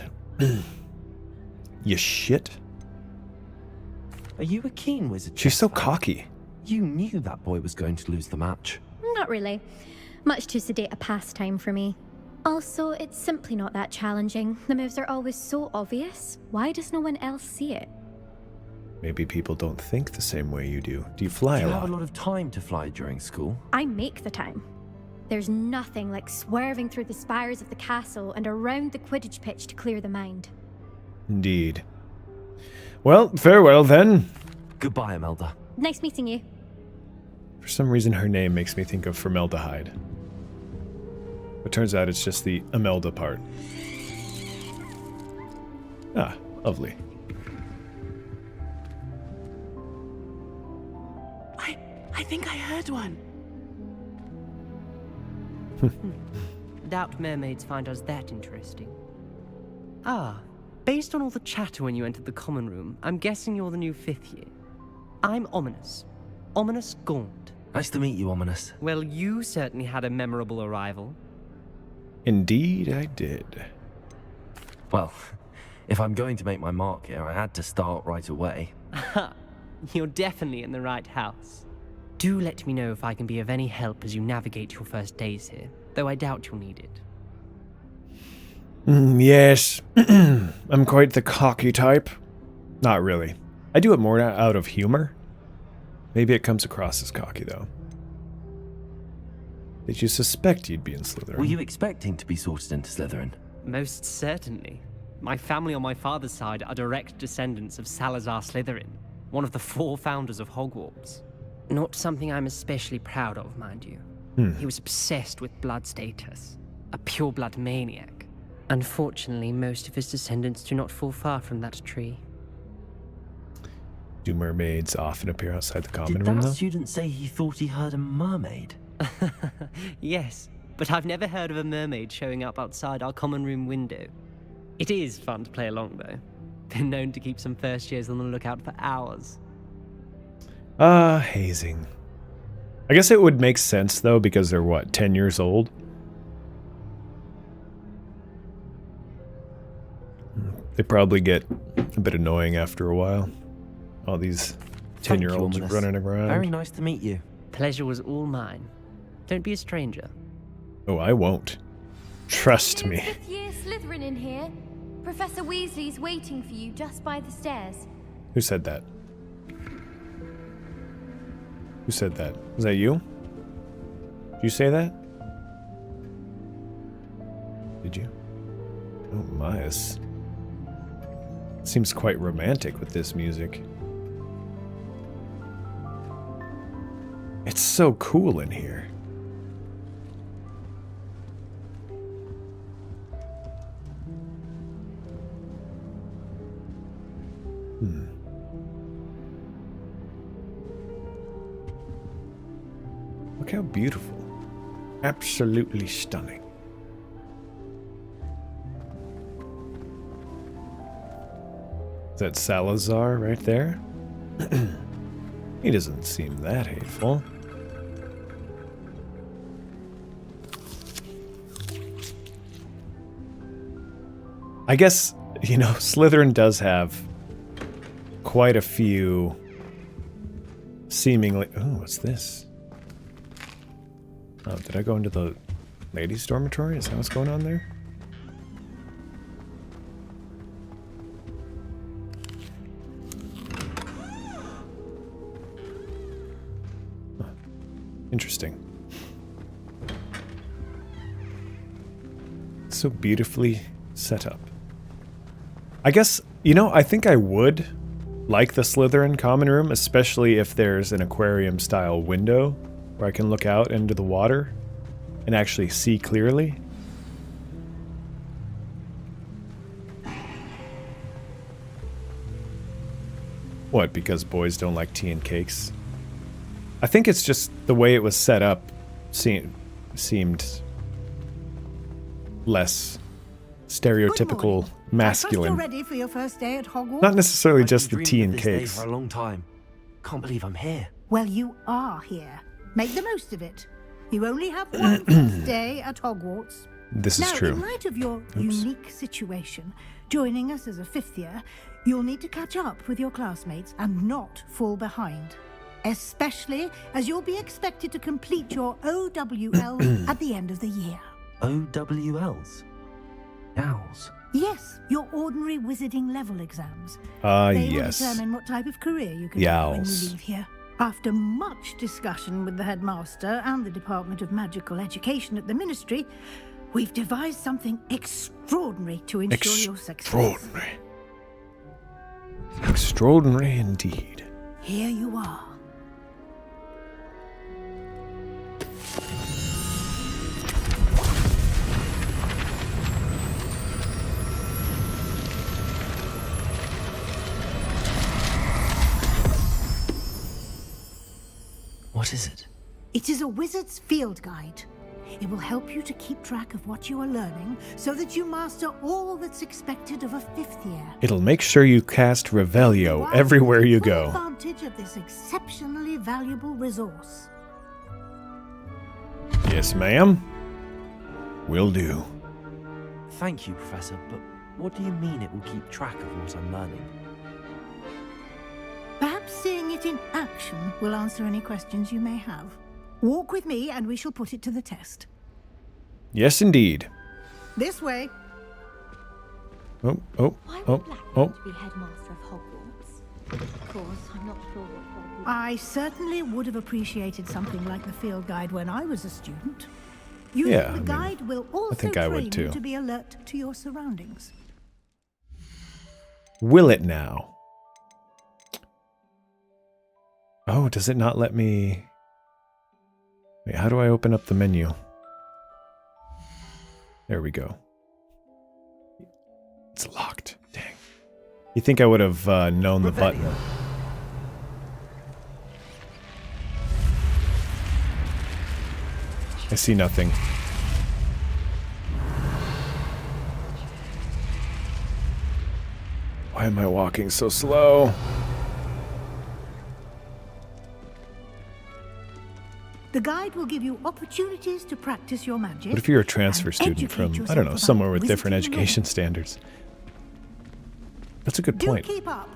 You shit. Are you a keen wizard? She's so cocky. You knew that boy was going to lose the match. Not really. Much too sedate a pastime for me. Also, it's simply not that challenging. The moves are always so obvious. Why does no one else see it? Maybe people don't think the same way you do. Do you fly Do you a lot? have a lot of time to fly during school? I make the time. There's nothing like swerving through the spires of the castle and around the Quidditch pitch to clear the mind. Indeed. Well, farewell then. Goodbye, Imelda. Nice meeting you. For some reason, her name makes me think of formaldehyde. But turns out it's just the Imelda part. Ah, lovely. I think I heard one. Doubt mermaids find us that interesting. Ah, based on all the chatter when you entered the common room, I'm guessing you're the new 5th year. I'm Ominous. Ominous Gaunt. Nice to meet you, Ominous. Well, you certainly had a memorable arrival. Indeed, I did. Well, if I'm going to make my mark here, I had to start right away. You're definitely in the right house. Do let me know if I can be of any help as you navigate your first days here, though I doubt you'll need it. Yes, I'm quite the cocky type. Not really. I do it more out of humor. Maybe it comes across as cocky, though. Did you suspect you'd be in Slytherin? Were you expecting to be sorted into Slytherin? Most certainly. My family on my father's side are direct descendants of Salazar Slytherin, one of the 4 founders of Hogwarts. Not something I'm especially proud of, mind you. He was obsessed with blood status, a pure-blood maniac. Unfortunately, most of his descendants do not fall far from that tree. Do mermaids often appear outside the common room, Did though? that student say he thought he heard a mermaid? Yes, but I've never heard of a mermaid showing up outside our common room window. It is fun to play along, though. Been known to keep some first years on the lookout for hours. Hazing. I guess it would make sense, though, because they're, what, 10 years old? They probably get a bit annoying after a while. All these 10-year-olds running around. Very nice to meet you. Pleasure was all mine. Don't be a stranger. Oh, I won't. Trust me. 5th year Slytherin in here. Professor Weasley's waiting for you just by the stairs. Who said that? Who said that? Was that you? Did you say that? Did you? Oh my, this seems quite romantic with this music. It's so cool in here. Look how beautiful. Absolutely stunning. Is that Salazar right there? He doesn't seem that hateful. I guess, you know, Slytherin does have quite a few seemingly... Oh, what's this? Oh, did I go into the ladies' dormitory? Is that what's going on there? Huh. Interesting. So beautifully set up. I guess, you know, I think I would like the Slytherin common room, especially if there's an aquarium-style window where I can look out into the water and actually see clearly. What, because boys don't like tea and cakes? I think it's just the way it was set up seemed less stereotypical masculine. You're ready for your first day at Hogwarts? Not necessarily just the tea and I've dreamed of this cakes. day for a long time. Can't believe I'm here. Well, you are here. Make the most of it. You only have one first day at Hogwarts. This is true. Now, in light of your unique situation, joining us as a 5th year, you'll need to catch up with your classmates and not fall behind. Especially as you'll be expected to complete your OWL at the end of the year. OWLs? Owls? Yes, your ordinary wizarding level exams. They will Yes. determine what type of career you can have when you Yowls. leave here. After much discussion with the headmaster and the Department of Magical Education at the Ministry, we've devised something extraordinary to ensure your success. Extraordinary. Extraordinary indeed. Here you are. What is it? It is a wizard's field guide. It will help you to keep track of what you are learning so that you master all that's expected of a 5th year. It'll make sure you cast Revelio everywhere you Full go. advantage of this exceptionally valuable resource. Yes, ma'am. Will do. Thank you, Professor, but what do you mean it will keep track of what I'm learning? Perhaps seeing it in action will answer any questions you may have. Walk with me and we shall put it to the test. Yes, indeed. This way. Oh. Why would Blackbeard be headmaster of Hogwarts? Of course, I'm not sure what I certainly would have appreciated something like the field guide when I was a student. Yeah, The guide will also think I would train you too. to be alert to your surroundings. Will it now? Oh, does it not let me... Wait, how do I open up the menu? There we go. It's locked. Dang. You think I would have known the button? I see nothing. Why am I walking so slow? The guide will give you opportunities to practice your magic. What if you're a transfer student from, I don't know, somewhere with different education standards? That's a good point. Do keep up.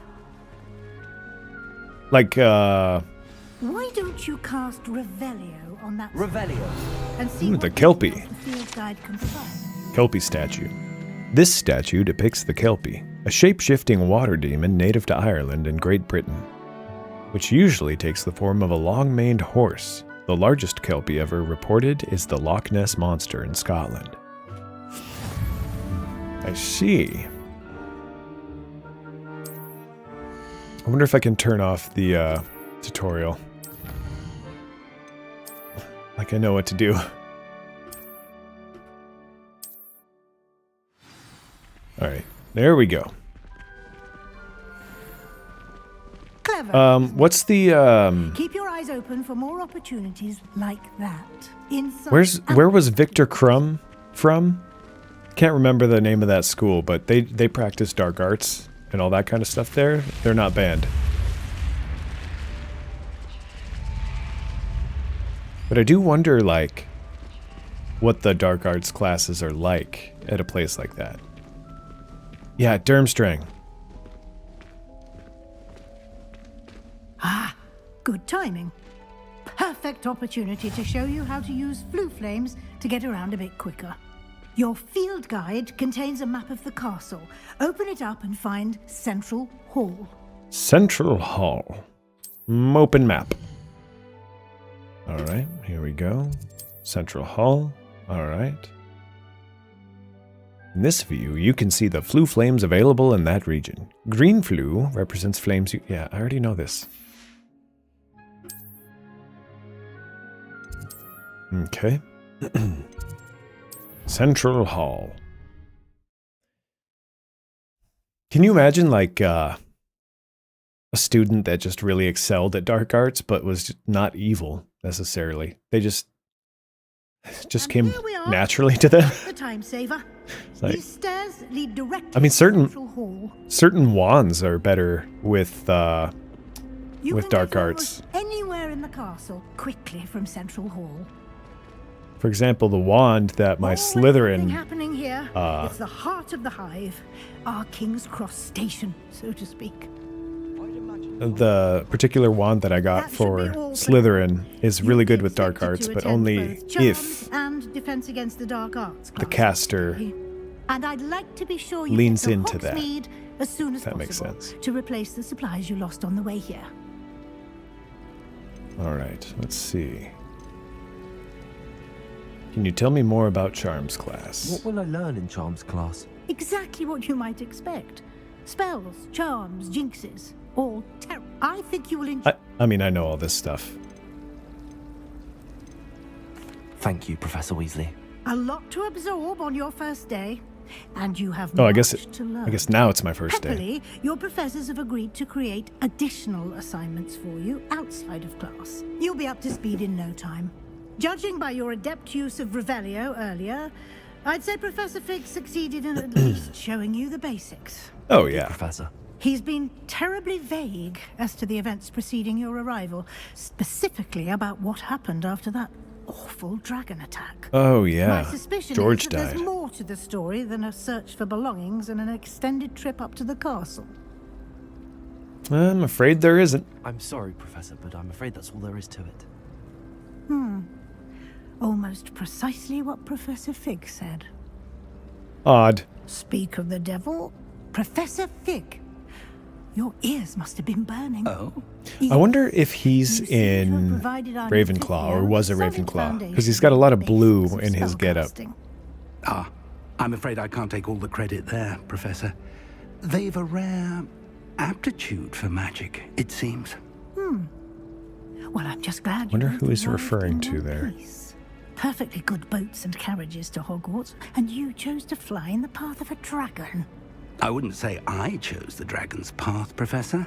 Like, Why don't you cast Revelio on that Revelio. And see the Kelpie. The field guide can provide. Kelpie statue. This statue depicts the Kelpie, a shape-shifting water demon native to Ireland and Great Britain, which usually takes the form of a long-maned horse. The largest Kelpie ever reported is the Loch Ness Monster in Scotland. I see. I wonder if I can turn off the tutorial. Like I know what to do. Alright, there we go. Clever. What's the Keep your eyes open for more opportunities like that. Inside. Where was Victor Crumb from? Can't remember the name of that school, but they practice dark arts and all that kind of stuff there. They're not banned. But I do wonder, like, what the dark arts classes are like at a place like that. Yeah, Durmstrang. Ah, good timing. Perfect opportunity to show you how to use flue flames to get around a bit quicker. Your field guide contains a map of the castle. Open it up and find Central Hall. Central Hall. Open map. Alright, here we go. Central Hall. Alright. In this view, you can see the flue flames available in that region. Green flue represents flames you... Yeah, I already know this. Okay. Central Hall. Can you imagine, like, a student that just really excelled at dark arts, but was not evil, necessarily? They just came naturally to them? The time saver. Like, These stairs lead directly I mean, to Central Hall. certain wands are better with dark arts. Anywhere in the castle, quickly from Central Hall. For example, the wand that my Slytherin Happening here. It's the heart of the hive, our King's Cross station, so to speak. the particular wand that I got for Slytherin is really good with dark arts, but only if and defense against the dark arts the caster and I'd like to be sure you leans get the into that. Hogsmeade as soon as that possible makes sense. to replace the supplies you lost on the way here. All right, let's see. Can you tell me more about Charms class? What will I learn in Charms class? Exactly what you might expect. Spells, charms, jinxes, all I think you will enjoy. I mean, I know all this stuff. Thank you, Professor Weasley. A lot to absorb on your first day, and you have Oh, much to learn. I guess now it's my first day. Happily, your professors have agreed to create additional assignments for you outside of class. You'll be up to speed in no time. Judging by your adept use of Revelio earlier, I'd say Professor Fig succeeded in at least showing you the basics. Oh, yeah. Professor. He's been terribly vague as to the events preceding your arrival, specifically about what happened after that awful dragon attack. Oh, yeah. My suspicion George is that died. there's more to the story than a search for belongings and an extended trip up to the castle. I'm afraid there isn't. I'm sorry, Professor, but I'm afraid that's all there is to it. Almost precisely what Professor Fig said. Odd. Speak of the devil, Professor Fig. Your ears must have been burning. Oh? I wonder if he's in Ravenclaw or was a Ravenclaw, because he's got a lot of blue in his getup. Ah, I'm afraid I can't take all the credit there, Professor. they've a rare aptitude for magic, it seems. Well, I'm just glad Wonder you who he's arrived referring in to one there. piece. Perfectly good boats and carriages to Hogwarts, and you chose to fly in the path of a dragon. I wouldn't say I chose the dragon's path, Professor.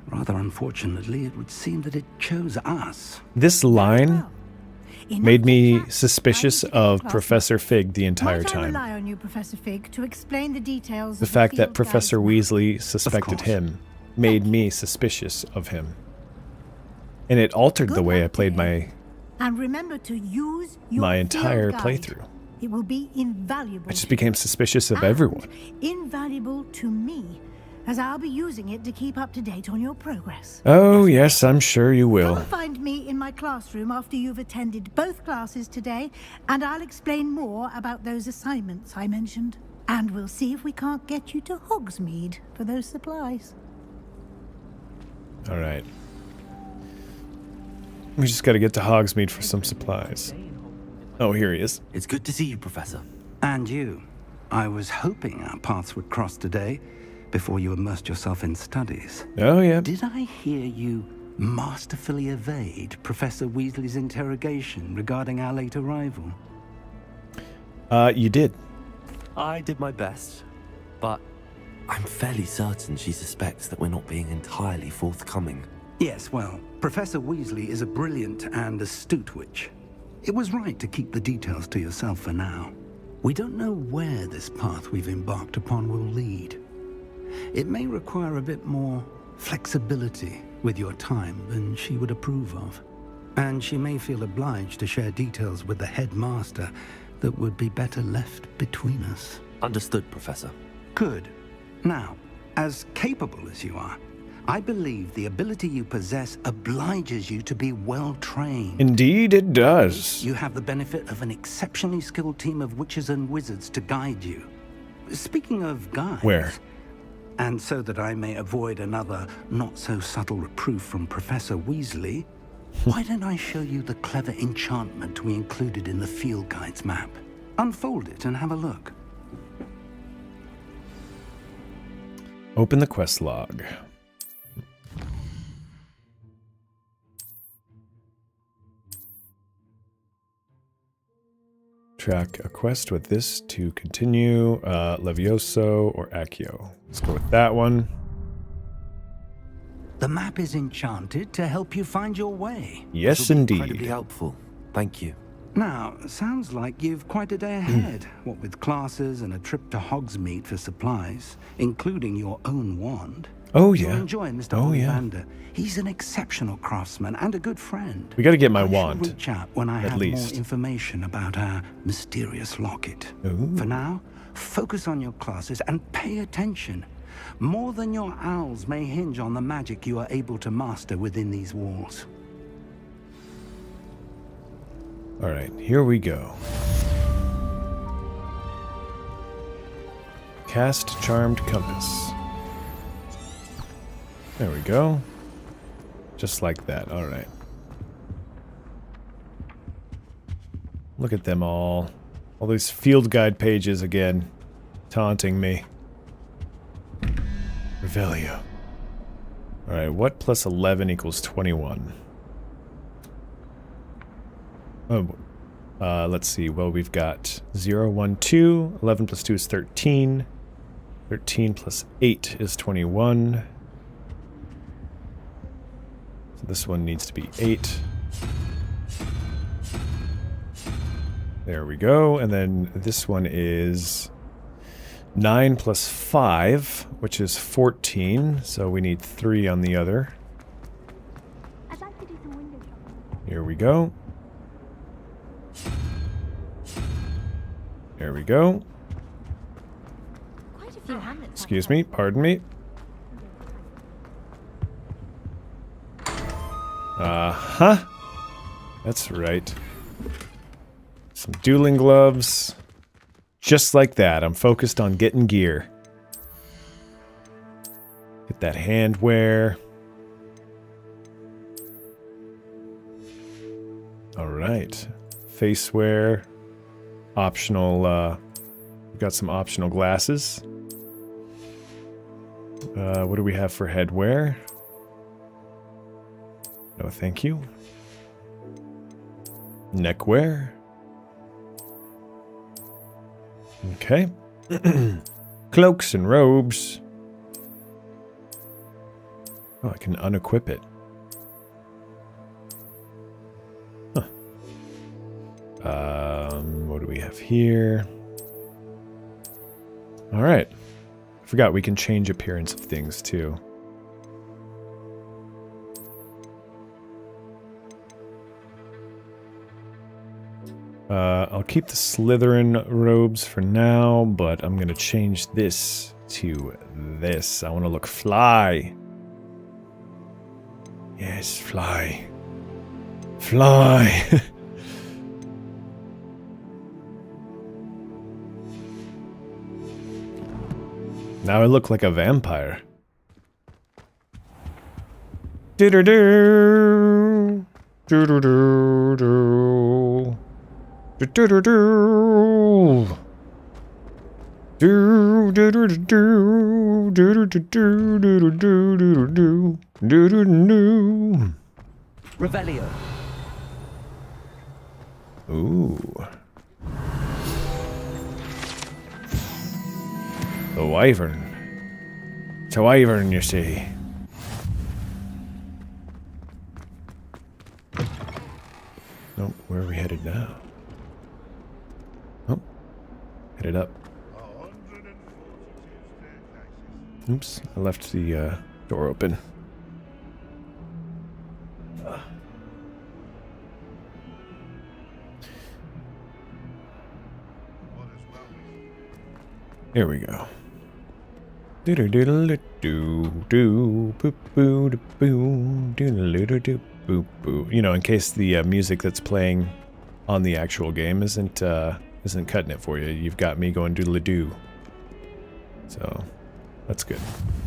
Rather unfortunately, it would seem that it chose us. This line made me suspicious of Professor Fig the entire Might I time. rely on you, Professor Fig, to explain the details The of fact that field Professor guide's Weasley suspected him made me suspicious of him. And it altered the way I played my And remember to use your entire field guide. playthrough. It will be invaluable. I just became suspicious of everyone. Invaluable to me, as I'll be using it to keep up to date on your progress. Oh, yes, I'm sure you Come will. and find me in my classroom after you've attended both classes today, and I'll explain more about those assignments I mentioned. And we'll see if we can't get you to Hogsmeade for those supplies. All right. We just got to get to Hogsmeade for some supplies. Oh, here he is. It's good to see you, Professor. And you. I was hoping our paths would cross today, before you immersed yourself in studies. Oh, yeah. Did I hear you masterfully evade Professor Weasley's interrogation regarding our late arrival? You did. I did my best, but I'm fairly certain she suspects that we're not being entirely forthcoming. Yes, well, Professor Weasley is a brilliant and astute witch. It was right to keep the details to yourself for now. We don't know where this path we've embarked upon will lead. It may require a bit more flexibility with your time than she would approve of. And she may feel obliged to share details with the headmaster that would be better left between us. Understood, Professor. Good. Now, as capable as you are, I believe the ability you possess obliges you to be well trained. Indeed it does. You have the benefit of an exceptionally skilled team of witches and wizards to guide you. Speaking of guides... Where? And so that I may avoid another not-so-subtle reproof from Professor Weasley, why don't I show you the clever enchantment we included in the field guide's map? Unfold it and have a look. Open the quest log. Track a quest with this to continue. Levioso or Accio. Let's go with that one. The map is enchanted to help you find your way. Yes, indeed. Incredibly helpful. Thank you. Now, sounds like you've quite a day ahead, what with classes and a trip to Hogsmeade for supplies, including your own wand. Oh, yeah. You'll enjoy Mr. Ollivander. He's an exceptional craftsman and a good friend. We got to get my I shall wand. reach out when I at have least. more information about our mysterious locket. Ooh. For now, focus on your classes and pay attention. More than your owls may hinge on the magic you are able to master within these walls. All right, here we go. Cast Charmed Compass. There we go. Just like that. All right. Look at them all. All these field guide pages again. Taunting me. Revelio. All right, what plus 11 equals 21? Oh, let's see. Well, we've got 0, 1, 2. 11 plus 2 is 13. 13 plus 8 is 21. So this one needs to be 8. There we go. And then this one is 9 plus 5, which is 14. So we need 3 on the other. I'd like to do some window shopping. Here we go. There we go. Quite a few hamlets. Excuse me, pardon me. Uh-huh. That's right. Some dueling gloves. Just like that. I'm focused on getting gear. Get that hand wear. Alright. Face wear. Optional, we've got some optional glasses. What do we have for headwear? No, thank you. Neckwear. Okay. Cloaks and robes. Oh, I can unequip it. Huh. What do we have here? All right. I forgot we can change appearance of things too. I'll keep the Slytherin robes for now, but I'm gonna change this to this. I want to look fly. Yes, fly. Fly. Now I look like a vampire. Do-do-do. Do-do-do-do. Do-do-do-do. Do-do-do-do. Do-do-do-do. Do-do-do. Revelio. Ooh. The wyvern. It's a wyvern, you see. Nope, where are we headed now? Oh, headed up. Oops, I left the door open. Here we go. You know, in case the music that's playing on the actual game isn't cutting it for you, you've got me going doodle-doo. So that's good.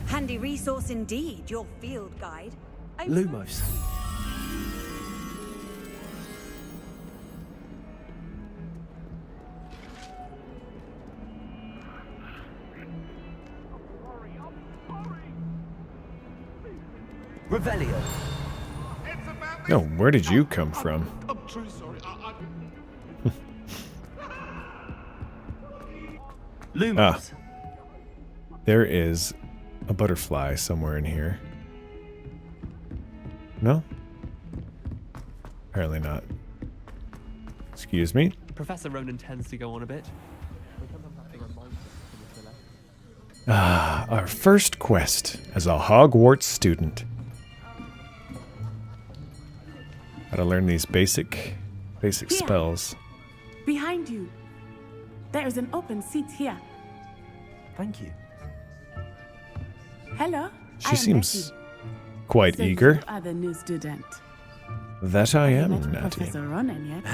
Handy resource indeed, your field guide. Lumos. Revelio. No, where did you come from? I'm truly sorry. Lumos. There is a butterfly somewhere in here. No? Apparently not. Excuse me? Professor Ronan tends to go on a bit. Ah, our first quest as a Hogwarts student. Gotta learn these basic spells. Behind you. There is an open seat here. Thank you. Hello. She seems quite eager. You are the new student. That I am, Natty. Professor Ronan yet?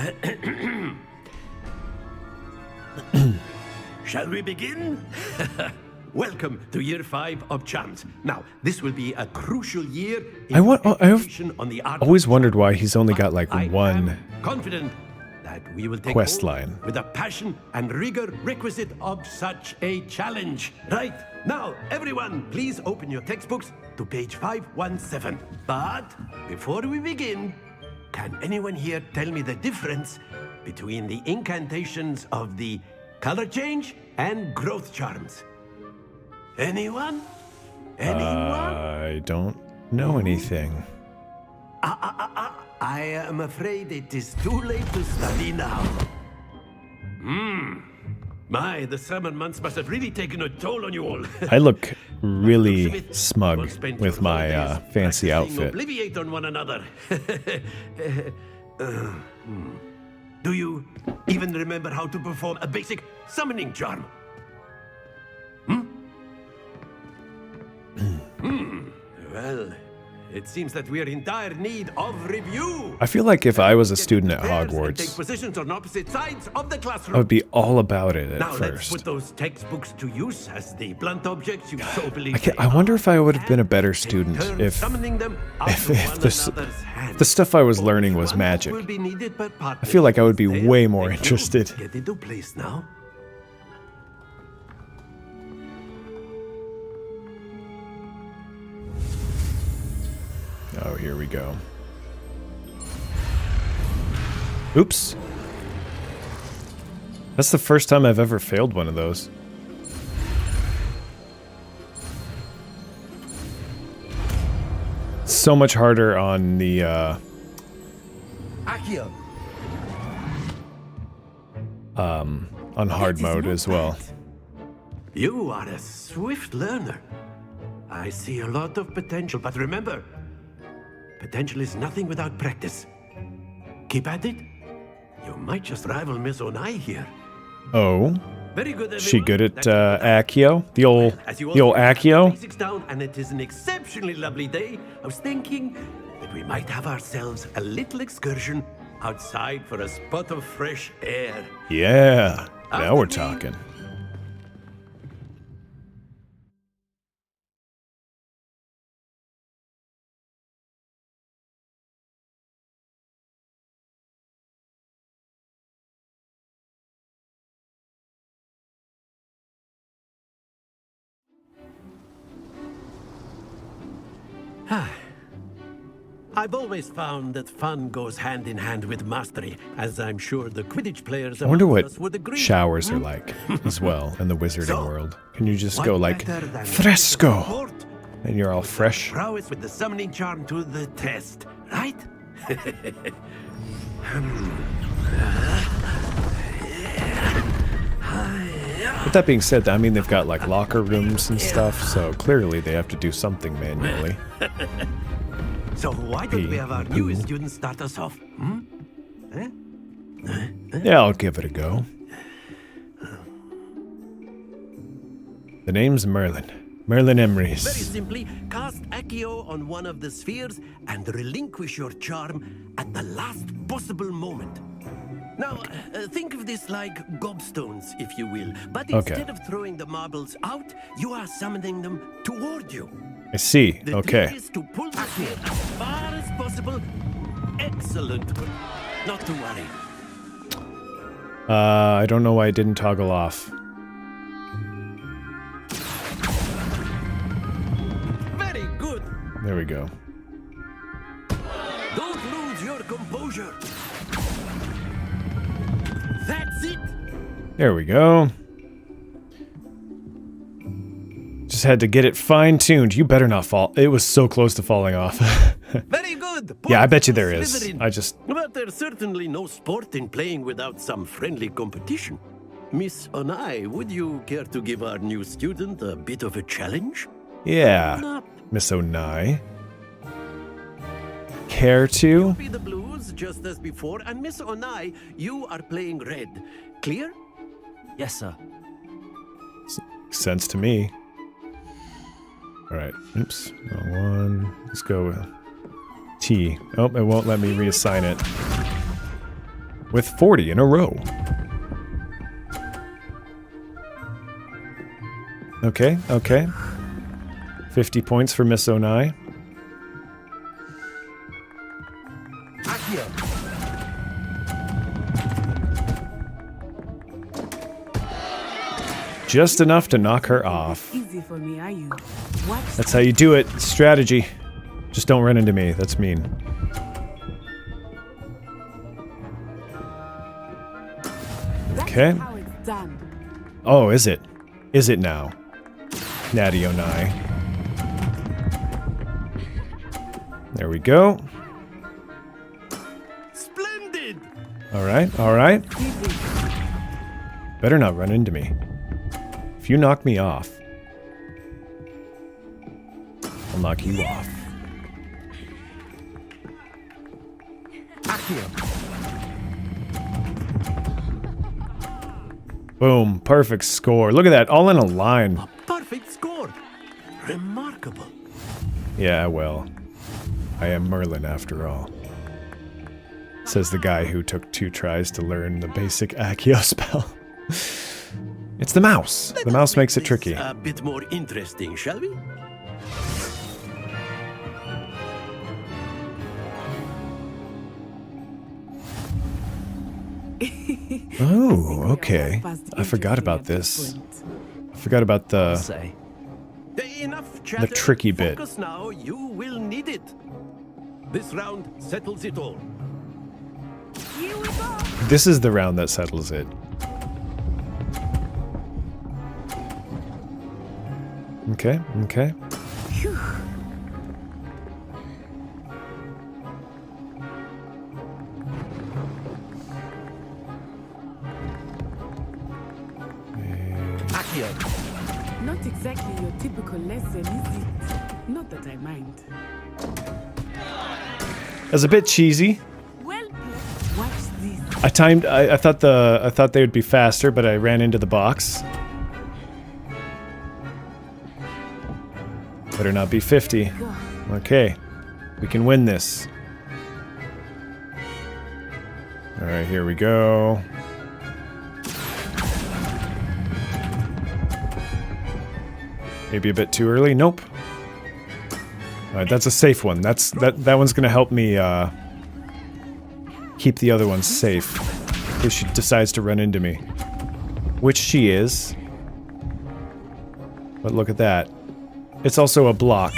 Shall we begin? Welcome to Year 5 of Charms. Now, this will be a crucial year. I've always wondered why he's only got like one confident that we will take quest line with the passion and rigor requisite of such a challenge. Right now, everyone, please open your textbooks to page 517. But before we begin, can anyone here tell me the difference between the incantations of the color change and growth charms? Anyone? I don't know anything. I am afraid it is too late to study now. My, the summer months must have really taken a toll on you all. I look really smug with my fancy outfit. Obliviate on one another. Do you even remember how to perform a basic summoning charm? Well, it seems that we are in dire need of review. I feel like if I was a student at Hogwarts, take positions on opposite sides of the classroom. I would be all about it at now, first. Let's put those textbooks to use as the blunt objects you so believe. I wonder if I would have been a better student if the stuff I was learning was magic. I feel like I would be way more interested. Get into place now. Oh, here we go. Oops. That's the first time I've ever failed one of those. So much harder on the on hard mode as well. You are a swift learner. I see a lot of potential, but remember, potential is nothing without practice. Keep at it. You might just rival Miss Onai here. Oh, very good, she good at Accio? The old Accio? Basics down, and it is an exceptionally lovely day. I was thinking that we might have ourselves a little excursion outside for a spot of fresh air. Yeah, now we're talking. I've always found that fun goes hand in hand with mastery, as I'm sure the Quidditch players I wonder among what us would agree. showers are like as well in the wizarding world. Can you just go like fresco and you're all fresh? Prowess with the summoning charm to the test, right? With that being said, I mean they've got like locker rooms and stuff, so clearly they have to do something manually. So why don't we have our newest student start us off? Yeah, I'll give it a go. The name's Merlin. Merlin Emrys. Very simply, cast Accio on one of the spheres and relinquish your charm at the last possible moment. Now, think of this like gobstones, if you will. But instead of throwing the marbles out, you are summoning them toward you. I see. The Okay. trick is to pull the sphere as far as possible. Excellent. Not to worry. I don't know why I didn't toggle off. Very good. There we go. Don't lose your composure. That's it. There we go. Just had to get it fine-tuned. You better not fall. It was so close to falling off. Very good. Yeah, I bet you there is. Slytherin. But there's certainly no sport in playing without some friendly competition. Miss Onai, would you care to give our new student a bit of a challenge? Yeah, Miss Onai. Care to? Be the blues just as before, and Miss Onai, you are playing red. Clear? Yes, sir. Sense to me. All right. Oops. Wrong one. Let's go with T. Oh, it won't let me reassign it. With 40 in a row. Okay, okay. 50 points for Miss Onai. Just enough to knock her off. Easy for me, are you? That's how you do it. Strategy. Just don't run into me. That's mean. Okay. Oh, is it? Is it now? Natty Onai. There we go. Splendid. All right, all right. Better not run into me. If you knock me off, I'll knock you off. Boom, perfect score. Look at that, all in a line. A perfect score. Remarkable. Yeah, well, I am Merlin after all. Says the guy who took 2 tries to learn the basic Accio spell. It's the mouse. The mouse makes it tricky. A bit more interesting, shall we? Oh, okay. I forgot about this. I forgot about the tricky bit. Focus now, you will need it. This round settles it all. Here we go. This is the round that settles it. Okay, okay. Phew. Not exactly your typical lesson, is it? Not that I mind. It was a bit cheesy. Well, watch this. I thought they would be faster, but I ran into the box. Better not be 50. Okay. We can win this. Alright, here we go. Maybe a bit too early? Nope. Alright, that's a safe one. That one's gonna help me keep the other ones safe. If she decides to run into me. Which she is. But look at that. It's also a block.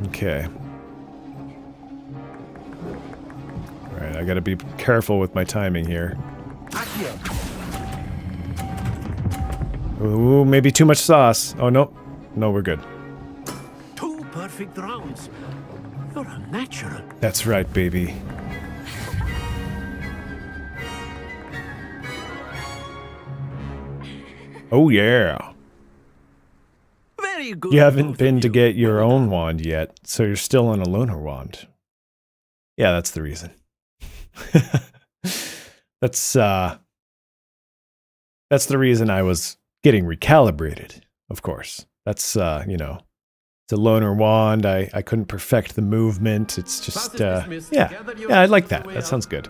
Okay. Alright, I gotta be careful with my timing here. Ooh, maybe too much sauce. Oh, no. No, we're good. 2 perfect rounds. You're a natural. That's right, baby. Oh, yeah. Very good. You haven't been to get your own wand yet, so you're still on a loner wand. Yeah, that's the reason. That's the reason I was getting recalibrated, of course. That's, you know, it's a loner wand. I couldn't perfect the movement. It's just, yeah, I like that. That sounds good.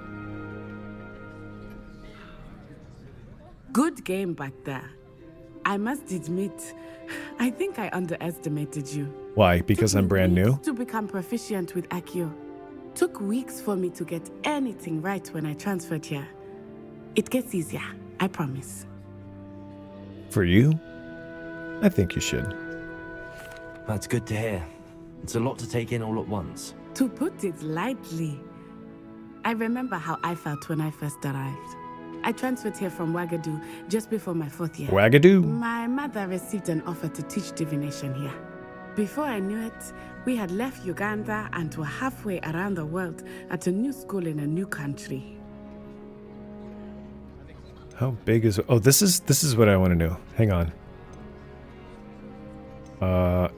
Good game back there. I must admit, I think I underestimated you. Why? Because I'm brand new? To become proficient with Accio. Took weeks for me to get anything right when I transferred here. It gets easier, I promise. For you? I think you should. That's good to hear. It's a lot to take in all at once. To put it lightly, I remember how I felt when I first arrived. I transferred here from Ouagadougou just before my 4th year. Ouagadougou? My mother received an offer to teach divination here. Before I knew it, we had left Uganda and were halfway around the world at a new school in a new country. How big is... Oh, this is what I want to know. Hang on.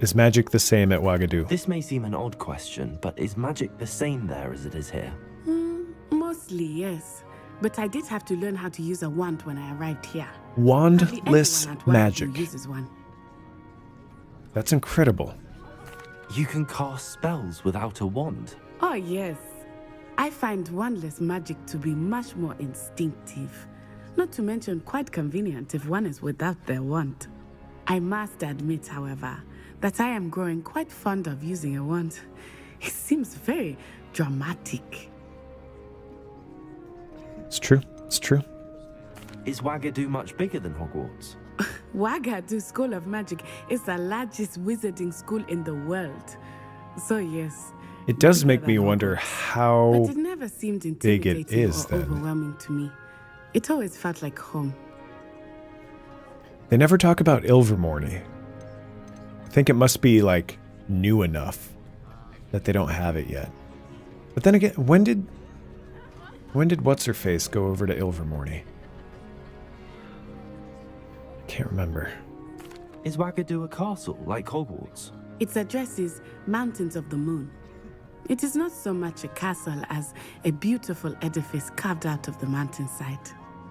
Is magic the same at Ouagadougou? This may seem an odd question, but is magic the same there as it is here? Mostly, yes. But I did have to learn how to use a wand when I arrived here. Wandless magic. Uses one. That's incredible. You can cast spells without a wand? Oh, yes. I find wandless magic to be much more instinctive. Not to mention quite convenient if one is without their wand. I must admit, however, that I am growing quite fond of using a wand. It seems very dramatic. It's true. It's true. Is Ouagadougou much bigger than Hogwarts? Ouagadougou School of Magic is the largest wizarding school in the world. So yes. It does make me wonder how but it never seemed big it is or overwhelming to me. It always felt like home. They never talk about Ilvermorny. I think it must be, like, new enough that they don't have it yet. But then again, when did What's-Her-Face go over to Ilvermorny? I can't remember. Is Ouagadougou a castle, like Hogwarts? Its address is Mountains of the Moon. It is not so much a castle as a beautiful edifice carved out of the mountainside.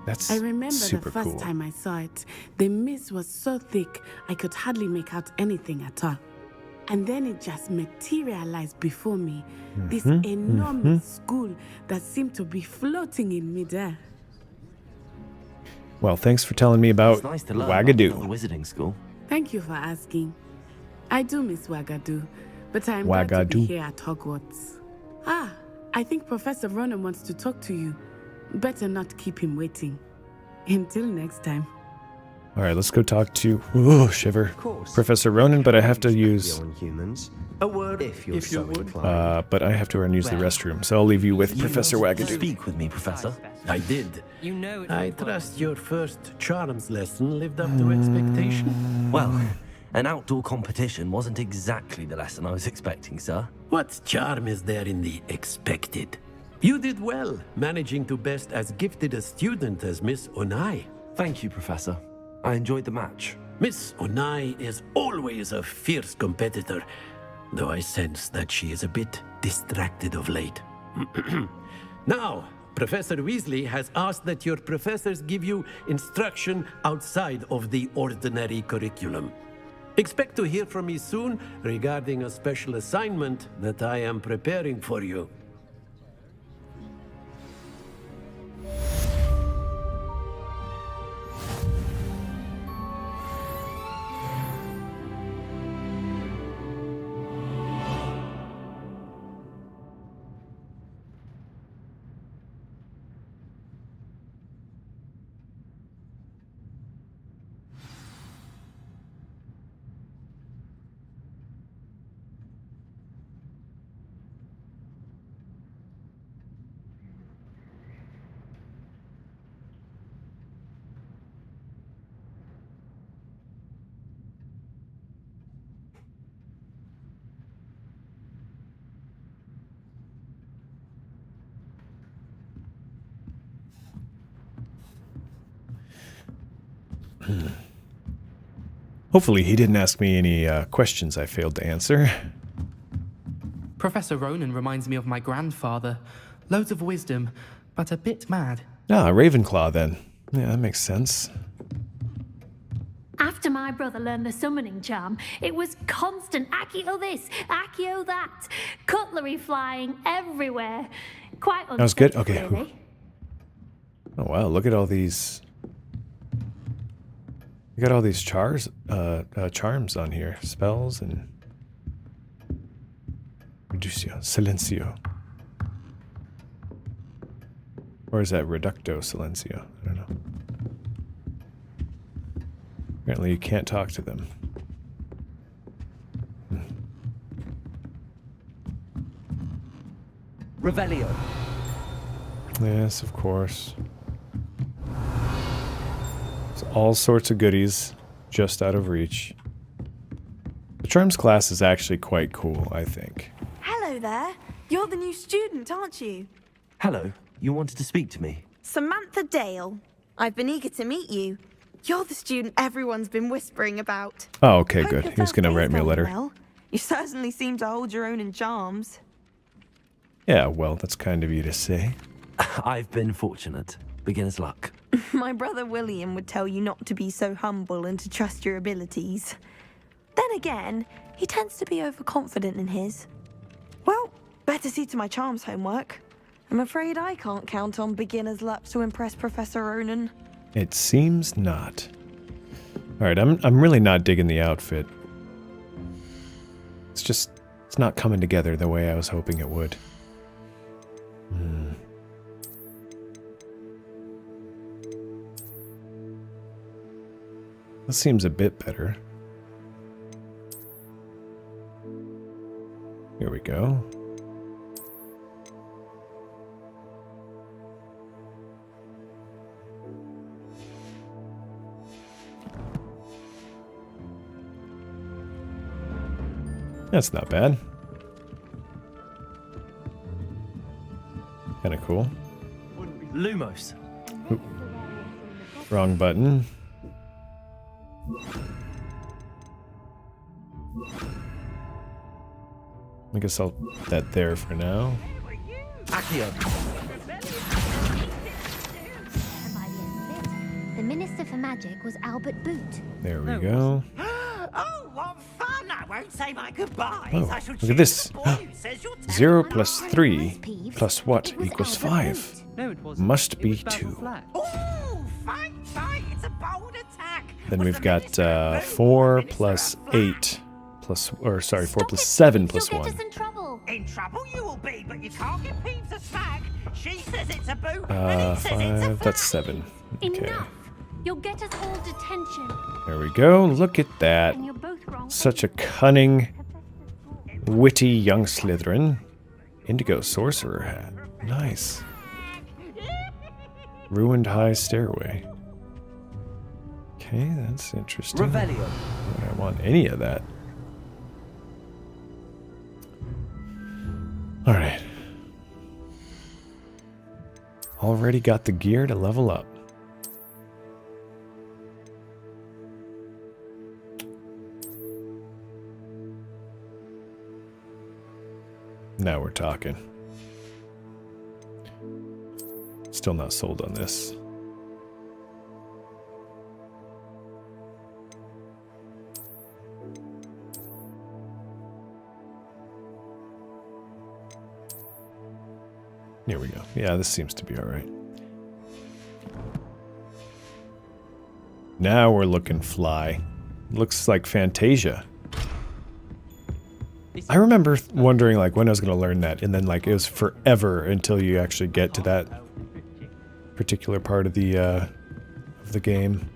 That's I remember super the first cool. time I saw it, the mist was so thick I could hardly make out anything at all. And then it just materialized before me, this enormous school that seemed to be floating in midair. Well, thanks for telling me about It's nice to learn Ouagadougou. about the wizarding school. Thank you for asking. I do miss Ouagadougou, but I'm glad to be Ouagadougou. here at Hogwarts. Ah, I think Professor Ronan wants to talk to you. Better not keep him waiting. Until next time. Alright, let's go talk to... Ooh, shiver. Professor Ronan, but I have to use... A word if you would. But I have to run use the restroom, so I'll leave you with Professor Wagadoo. Speak with me, Professor. I did. I trust your first charms lesson lived up to expectation. Well, an outdoor competition wasn't exactly the lesson I was expecting, sir. What charm is there in the expected? You did well, managing to best as gifted a student as Miss Onai. Thank you, Professor. I enjoyed the match. Miss Onai is always a fierce competitor, though I sense that she is a bit distracted of late. Now, Professor Weasley has asked that your professors give you instruction outside of the ordinary curriculum. Expect to hear from me soon regarding a special assignment that I am preparing for you. Hopefully he didn't ask me any questions I failed to answer. Professor Ronan reminds me of my grandfather. Loads of wisdom, but a bit mad. Ah, Ravenclaw then. Yeah, that makes sense. After my brother learned the summoning charm, it was constant Accio this, Accio that, cutlery flying everywhere. Quite that was good? Okay. Really. Oh wow, look at all these... You got all these charms on here. Spells and... Reducio, Silencio. Or is that Reducto Silencio? I don't know. Apparently you can't talk to them. Revelio. Yes, of course. There's all sorts of goodies just out of reach. The Charms class is actually quite cool, I think. Hello there. You're the new student, aren't you? Hello. You wanted to speak to me? Samantha Dale. I've been eager to meet you. You're the student everyone's been whispering about. Oh, okay, good. He was going to write me a letter. Well, you certainly seem to hold your own in charms. Yeah, well, that's kind of you to say. I've been fortunate. Beginner's luck. My brother William would tell you not to be so humble and to trust your abilities. Then again, he tends to be overconfident in his. Well, better see to my charms homework. I'm afraid I can't count on beginner's luck to impress Professor Ronan. It seems not. Alright, I'm really not digging the outfit. It's not coming together the way I was hoping it would. That seems a bit better. Here we go. That's not bad. Kinda cool. Lumos. Oop. Wrong button. I guess I'll put that there for now. Accio. The Minister for Magic was Albert Boot. There we go. Oh, what fun! I won't say my goodbyes. Oh, I shall look at this. choose the boy who says your 0 plus 3 plus what equals 5? No, it wasn't. Must be It was 2. Oh, fight, fight! It's a bold attack. Then we've got 4 plus 8 plus, or sorry, 4 plus 7 plus 1. In trouble you will be, but you can't give Peeves a smack. She says it's a boot, and he says it's a 5, that's 7. Okay. Enough. You'll get us all detention. There we go. Look at that. And you're both wrong. Such a cunning, witty young Slytherin. Indigo sorcerer hat. Nice. Ruined high stairway. Okay, that's interesting. Revelio. Would I want any of that? Alright. Already got the gear to level up. Now we're talking. Still not sold on this. Here we go. Yeah, this seems to be all right. Now we're looking fly. Looks like Fantasia. I remember wondering like when I was going to learn that, and then like it was forever until you actually get to that particular part of the game.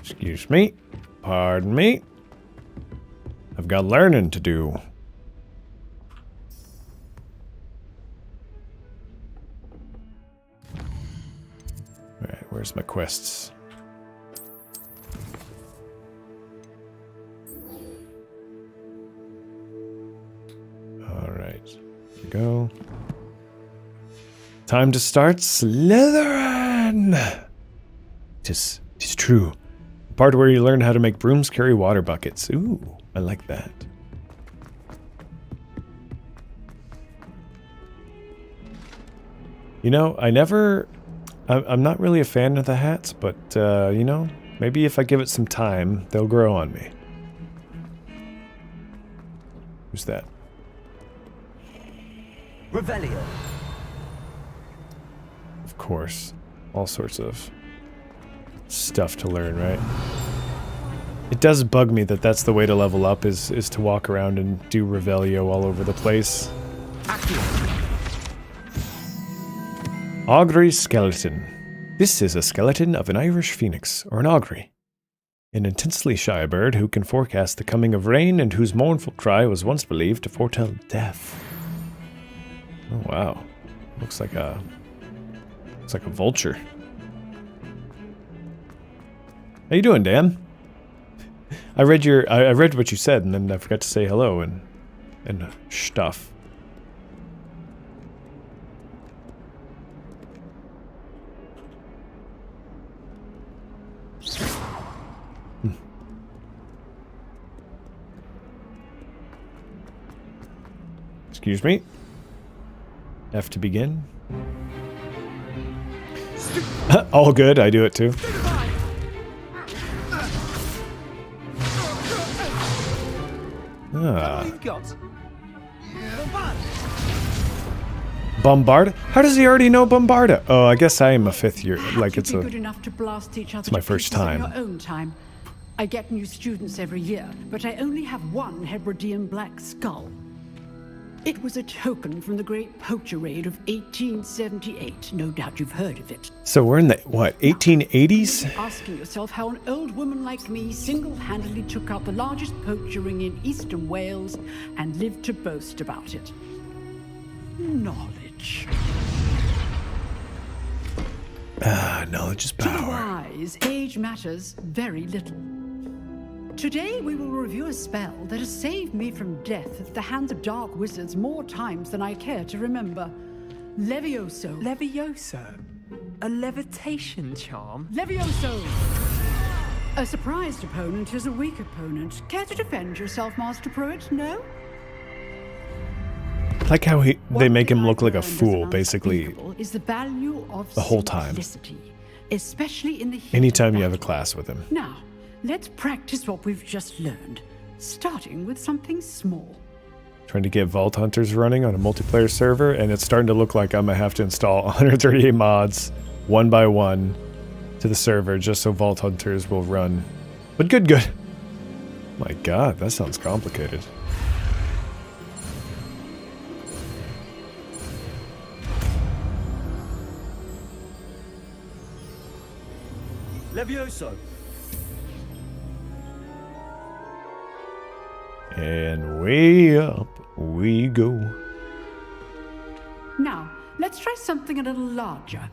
Excuse me. Pardon me. I've got learning to do. Alright, where's my quests? Alright, here we go. Time to start Slytherin! Tis true. The part where you learn how to make brooms carry water buckets. Ooh, I like that. You know, I'm not really a fan of the hats, but, you know, maybe if I give it some time, they'll grow on me. Who's that? Revelio. Of course. All sorts of stuff to learn, right? It does bug me that that's the way to level up, is to walk around and do Revelio all over the place. Augury skeleton. This is a skeleton of an Irish phoenix, or an augury. An intensely shy bird who can forecast the coming of rain and whose mournful cry was once believed to foretell death. Oh wow. Looks like a vulture. How you doing, Dan? I read what you said and then I forgot to say hello and stuff. Excuse me. F to begin. All good, I do it too. Bombard? How does he already know Bombarda? Oh, I guess I am a fifth year. Like it's my first time. Your own time. I get new students every year, but I only have one Hebridean black skull. It was a token from the Great Poacher Raid of 1878. No doubt you've heard of it. So we're in the, what, 1880s? Asking yourself how an old woman like me single-handedly took out the largest poacher ring in eastern Wales and lived to boast about it. Knowledge. Knowledge is To the power. wise, age matters very little. Today we will review a spell that has saved me from death at the hands of dark wizards more times than I care to remember. Levioso. Levioso? A levitation charm? Levioso! A surprised opponent is a weak opponent. Care to defend yourself, Master Pruitt? No? I like how they make him look like a fool, basically, Is the value of the whole time. simplicity, especially in the heat Anytime you have a class with him. Now, let's practice what we've just learned, starting with something small. Trying to get Vault Hunters running on a multiplayer server, and it's starting to look like I'm gonna have to install 138 mods, one by one, to the server, just so Vault Hunters will run. But good. My god, that sounds complicated. Levioso. And way up we go. Now, let's try something a little larger.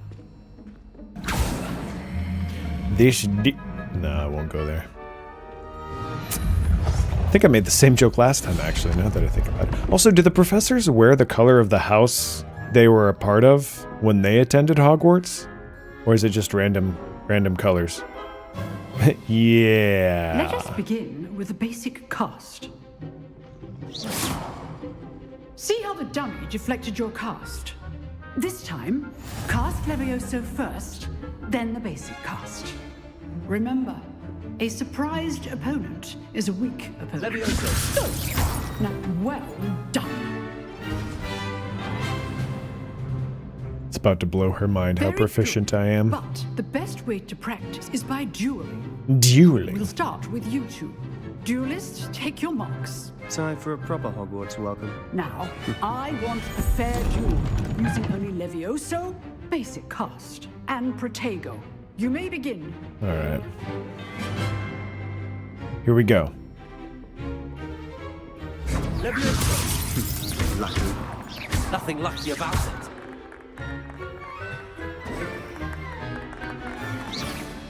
No, I won't go there. I think I made the same joke last time, actually, now that I think about it. Also, do the professors wear the color of the house they were a part of when they attended Hogwarts? Or is it just random colors? Yeah. Let us begin with the basic cast. See how the dummy deflected your cast? This time, cast Levioso first, then the basic cast. Remember, a surprised opponent is a weak opponent. Levioso. Good. Now, well done. It's about to blow her mind how proficient I am. But the best way to practice is by dueling. Dueling? We'll start with you two. Duelists, take your marks. Time for a proper Hogwarts welcome. Now, I want a fair duel, using only Levioso, basic cast, and Protego. You may begin. Alright. Here we go. Levioso. Lucky. Nothing lucky about it.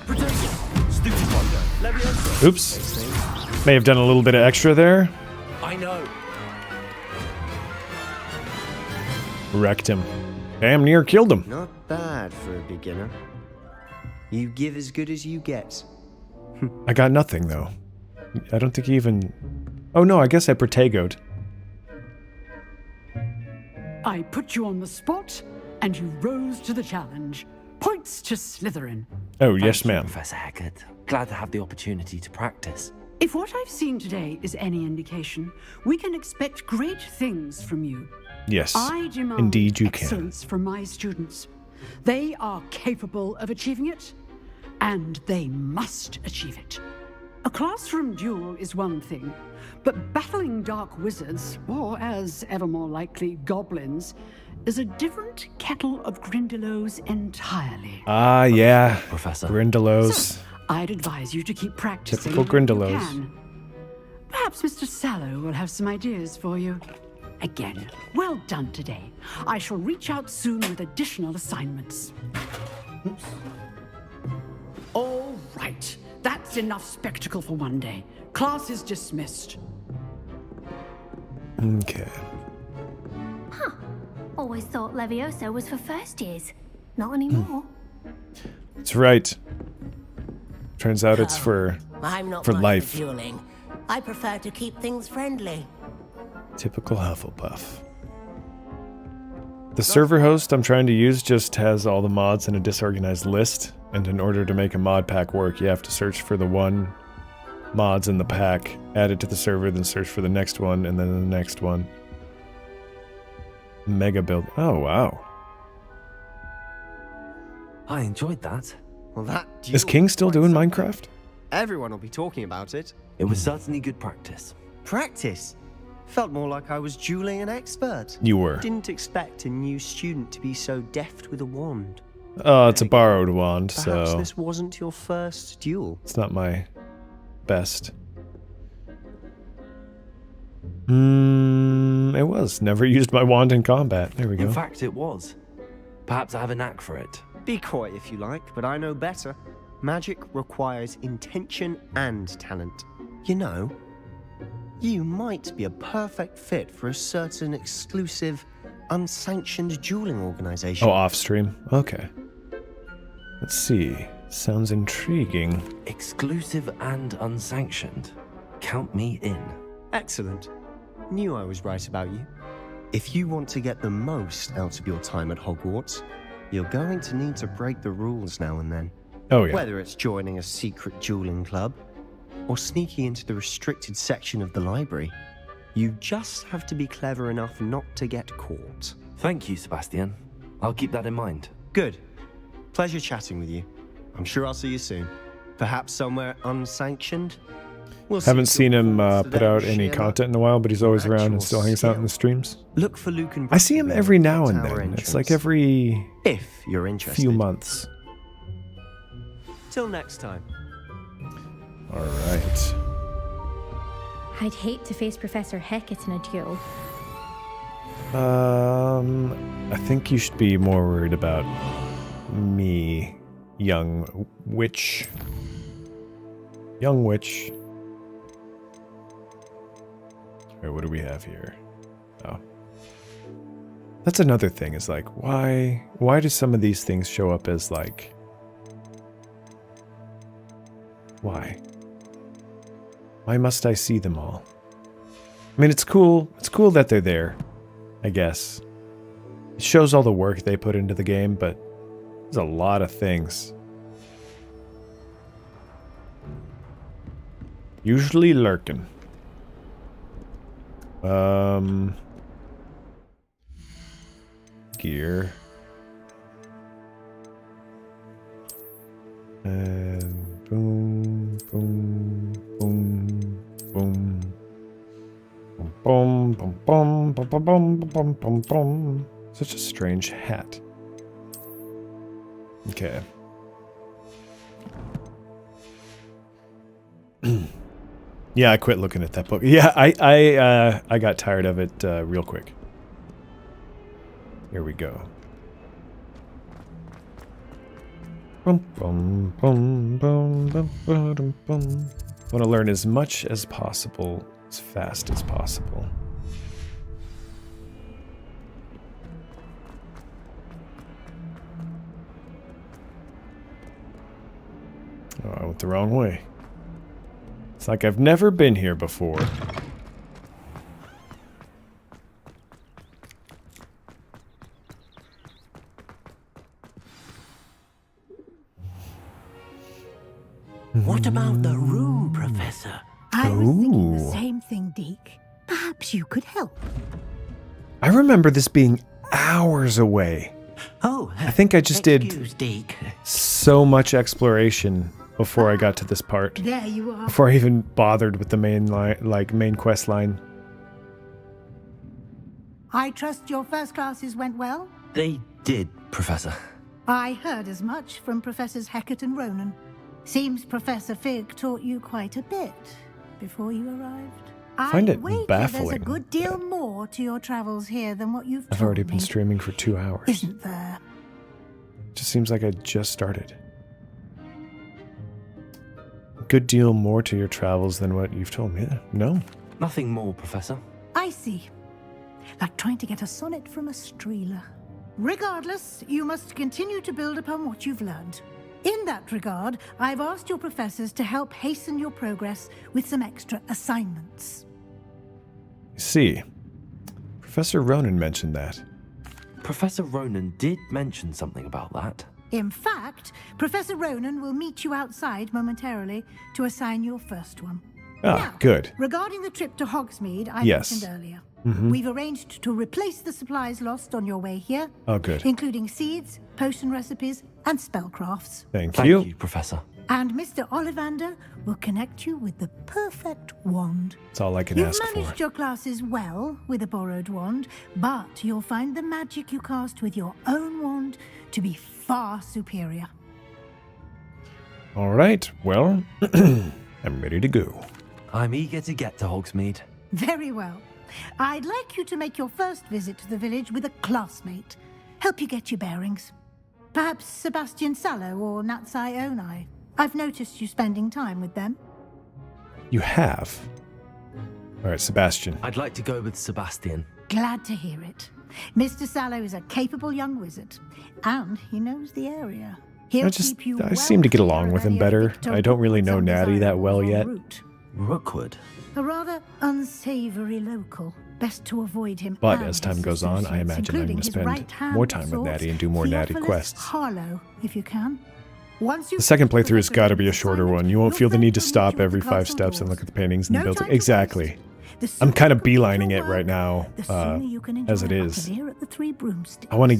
Protego. Stupid wonder. Levioso. Oops. May have done a little bit of extra there. I know. Wrecked him. Damn near killed him. Not bad for a beginner. You give as good as you get. I got nothing, though. I don't think he even... Oh no, I guess I protegoed. I put you on the spot, and you rose to the challenge. Points to Slytherin. Oh, yes, ma'am. Professor Hecat. Glad to have the opportunity to practice. If what I've seen today is any indication, we can expect great things from you. Yes, I demand indeed you excellence from my students. They are capable of achieving it, and they must achieve it. A classroom duel is one thing, but battling dark wizards, or as ever more likely, goblins, is a different kettle of Grindylows entirely. Ah, yeah. Professor. Grindylows. So, I'd advise you to keep practicing. Typical Grindylows. if you can. Perhaps Mr. Sallow will have some ideas for you. Again, well done today. I shall reach out soon with additional assignments. Oops. All right. That's enough spectacle for one day. Class is dismissed. Okay. Huh. Always thought Levioso was for first years. Not anymore. That's right. Turns out it's for I'm not for much life. For dueling. I prefer to keep things friendly. Typical Hufflepuff. The server host I'm trying to use just has all the mods in a disorganized list, and in order to make a mod pack work, you have to search for the one mods in the pack, add it to the server, then search for the next one, and then the next one. Mega build. Oh, wow. I enjoyed that. Well, that Is King still doing Minecraft? Everyone will be talking about it. It was certainly good practice. Practice? Felt more like I was dueling an expert. You were. Didn't expect a new student to be so deft with a wand. Oh, it's a borrowed wand, Perhaps so this wasn't your first duel. it's not my best. It was. Never used my wand in combat. There we go. In fact, it was. Perhaps I have a knack for it. Be coy if you like, but I know better. Magic requires intention and talent. You know, you might be a perfect fit for a certain exclusive, unsanctioned dueling organization. Oh, off stream. Okay. Let's see. Sounds intriguing. Exclusive and unsanctioned. Count me in. Excellent. Knew I was right about you. If you want to get the most out of your time at Hogwarts, you're going to need to break the rules now and then. Oh, yeah. Whether it's joining a secret dueling club, or sneaking into the restricted section of the library, you just have to be clever enough not to get caught. Thank you, Sebastian. I'll keep that in mind. Good. Pleasure chatting with you. I'm sure I'll see you soon. Perhaps somewhere unsanctioned? Haven't seen him put out any content in a while, but he's always around and still hangs out in the streams. Look for Luke and I see him every now and then. It's like every if you're interested. few months. Till next time. All right. I'd hate to face Professor Hecat in a duel. I think you should be more worried about me, young witch. Young witch. Alright, what do we have here? Oh. That's another thing, is like, why do some of these things show up as like... Why? Why must I see them all? I mean, it's cool that they're there, I guess. It shows all the work they put into the game, but there's a lot of things. Usually lurking. Gear. And boom, boom, boom, boom. Boom, boom, boom, boom, boom, boom, boom, boom, boom. Such a strange hat. Okay. Yeah, I quit looking at that book. Yeah, I got tired of it real quick. Here we go. Bum, bum, bum, bum, bum, bum, bum. Want to learn as much as possible, as fast as possible. Oh, I went the wrong way. It's like I've never been here before. What about the room, Professor? I was thinking the same thing, Deke. Perhaps you could help. I remember this being hours away. Oh, I think I just did Deke. so much exploration before I got to this part. There you are. Before I even bothered with the main line, main quest line. I trust your first classes went well? They did, Professor. I heard as much from Professors Hecat and Ronan. Seems Professor Fig taught you quite a bit before you arrived. I find it wager baffling. There's a good deal more to your travels here than what you've I've told already me. been streaming for 2 hours. Isn't there? Just seems like I just started. A good deal more to your travels than what you've told me. No? Nothing more, Professor. I see. Like trying to get a sonnet from a streeler. Regardless, you must continue to build upon what you've learned. In that regard, I've asked your professors to help hasten your progress with some extra assignments. I see. Professor Ronan mentioned that. Professor Ronan did mention something about that. In fact, Professor Ronan will meet you outside momentarily to assign your first one. Ah, now, good. Regarding the trip to Hogsmeade I Yes. mentioned earlier, Mhm. we've arranged to replace the supplies lost on your way here. Oh, good. Including seeds, potion recipes, and spellcrafts. Thank Thank you. you, Professor. And Mr. Ollivander will connect you with the perfect wand. That's all I can You've ask managed for. your classes well with a borrowed wand, but you'll find the magic you cast with your own wand to be far superior. All right, well, I'm ready to go. I'm eager to get to Hogsmeade. Very well. I'd like you to make your first visit to the village with a classmate. Help you get your bearings. Perhaps Sebastian Sallow or Natsai Onai. I've noticed you spending time with them. You have. All right, Sebastian. I'd like to go with Sebastian. Glad to hear it. Mr. Sallow is a capable young wizard, and he knows the area. He'll keep you I seem to get along with him better. I don't really know Natty that well yet. Rookwood. A rather unsavory local. Best to avoid him. But and as time his goes on, I associates, imagine I'm including going to his spend right-hand more time with source, Natty and do more Natty Theophilus quests. Harlow, if you can. Once you The second playthrough has got to be a shorter one. You won't feel the need to stop every 5 steps and look at the paintings in the building. Exactly. I'm kind of beelining it right now, as it is. I want to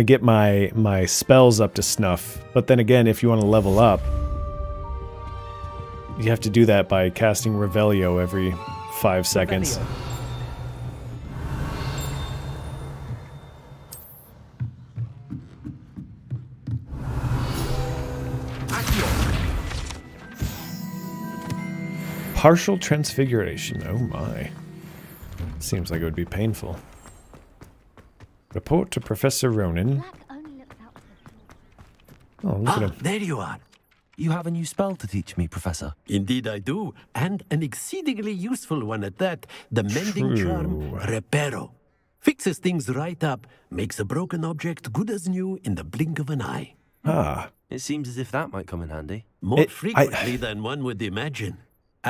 get my spells up to snuff. But then again, if you want to level up, you have to do that by casting Revelio every 5 seconds. Partial transfiguration. Oh my. Seems like it would be painful. Report to Professor Ronan. Oh, look at him. There you are. You have a new spell to teach me, Professor. Indeed I do, and an exceedingly useful one at that. The mending charm, Reparo. Fixes things right up, makes a broken object good as new in the blink of an eye. Ah. It seems as if that might come in handy. More frequently than one would imagine.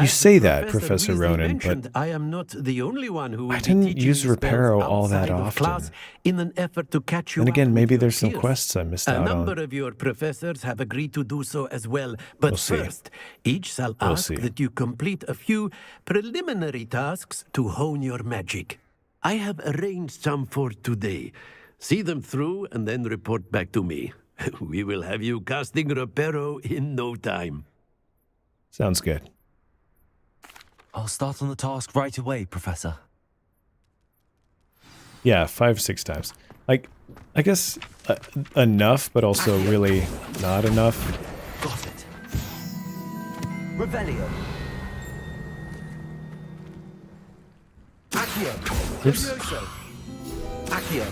You say that, Professor Ronan, but I am not the only one who I didn't use Reparo all that often. In an effort to catch you and again, up maybe with there's some peers. quests I missed out A number on. of your professors have agreed to do so as well. But first, each shall ask that you complete a few preliminary tasks to hone your magic. I have arranged some for today. See them through and then report back to me. We will have you casting Reparo in no time. Sounds good. I'll start on the task right away, Professor. Yeah, 5-6 times. Like, I guess enough, but also really not enough. Got it. Revelio. Accio. Oops. Furioso. Accio.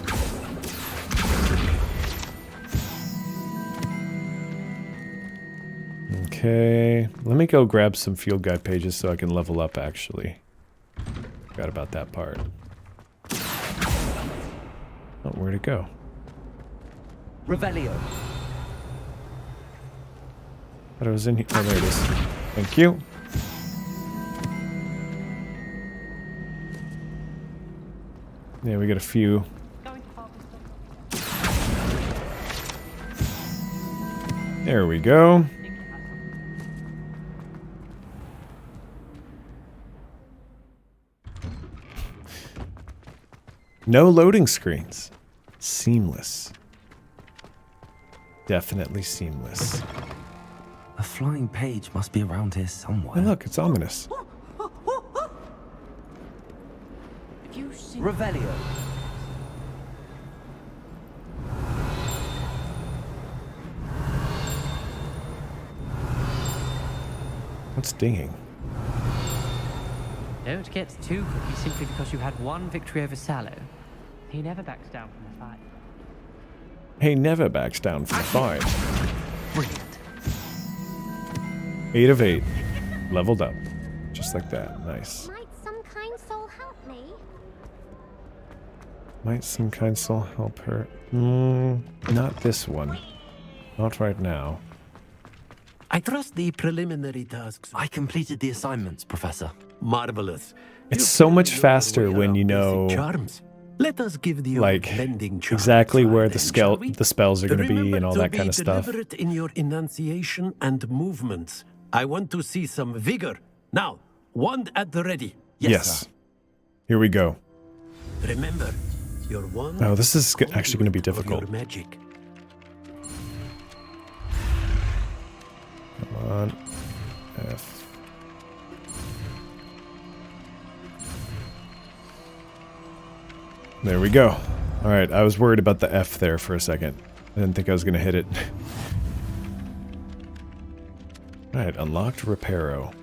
Okay, let me go grab some field guide pages so I can level up, actually. Forgot about that part. Oh, where'd it go? Revelio. Thought it was in here. Oh, there it is. Thank you. Yeah, we got a few. There we go. No loading screens. Seamless. Definitely seamless. A flying page must be around here somewhere. Hey, look, it's ominous. Revelio. What's dinging? Don't get too cocky simply because you had one victory over Sallow. He never backs down from the fight. He never backs down from the fight. Brilliant. 8 of 8. Leveled up. Just like that. Nice. Might some kind soul help me? Might some kind soul help her? Not this one. Not right now. I trust the preliminary tasks. I completed the assignments, Professor. Marvelous. It's so much faster when you know, charms. Let us give the like, mending charm exactly a try where then, the spells are going to be Remember and all to that be kind of stuff. deliberate in your enunciation and movements. I want to see some vigor. Now, wand at the ready. Yes. Here we go. Remember, your wand. Oh, this is actually going to be difficult. Your magic. Come on. F. There we go. Alright, I was worried about the F there for a second. I didn't think I was going to hit it. Alright, unlocked Reparo.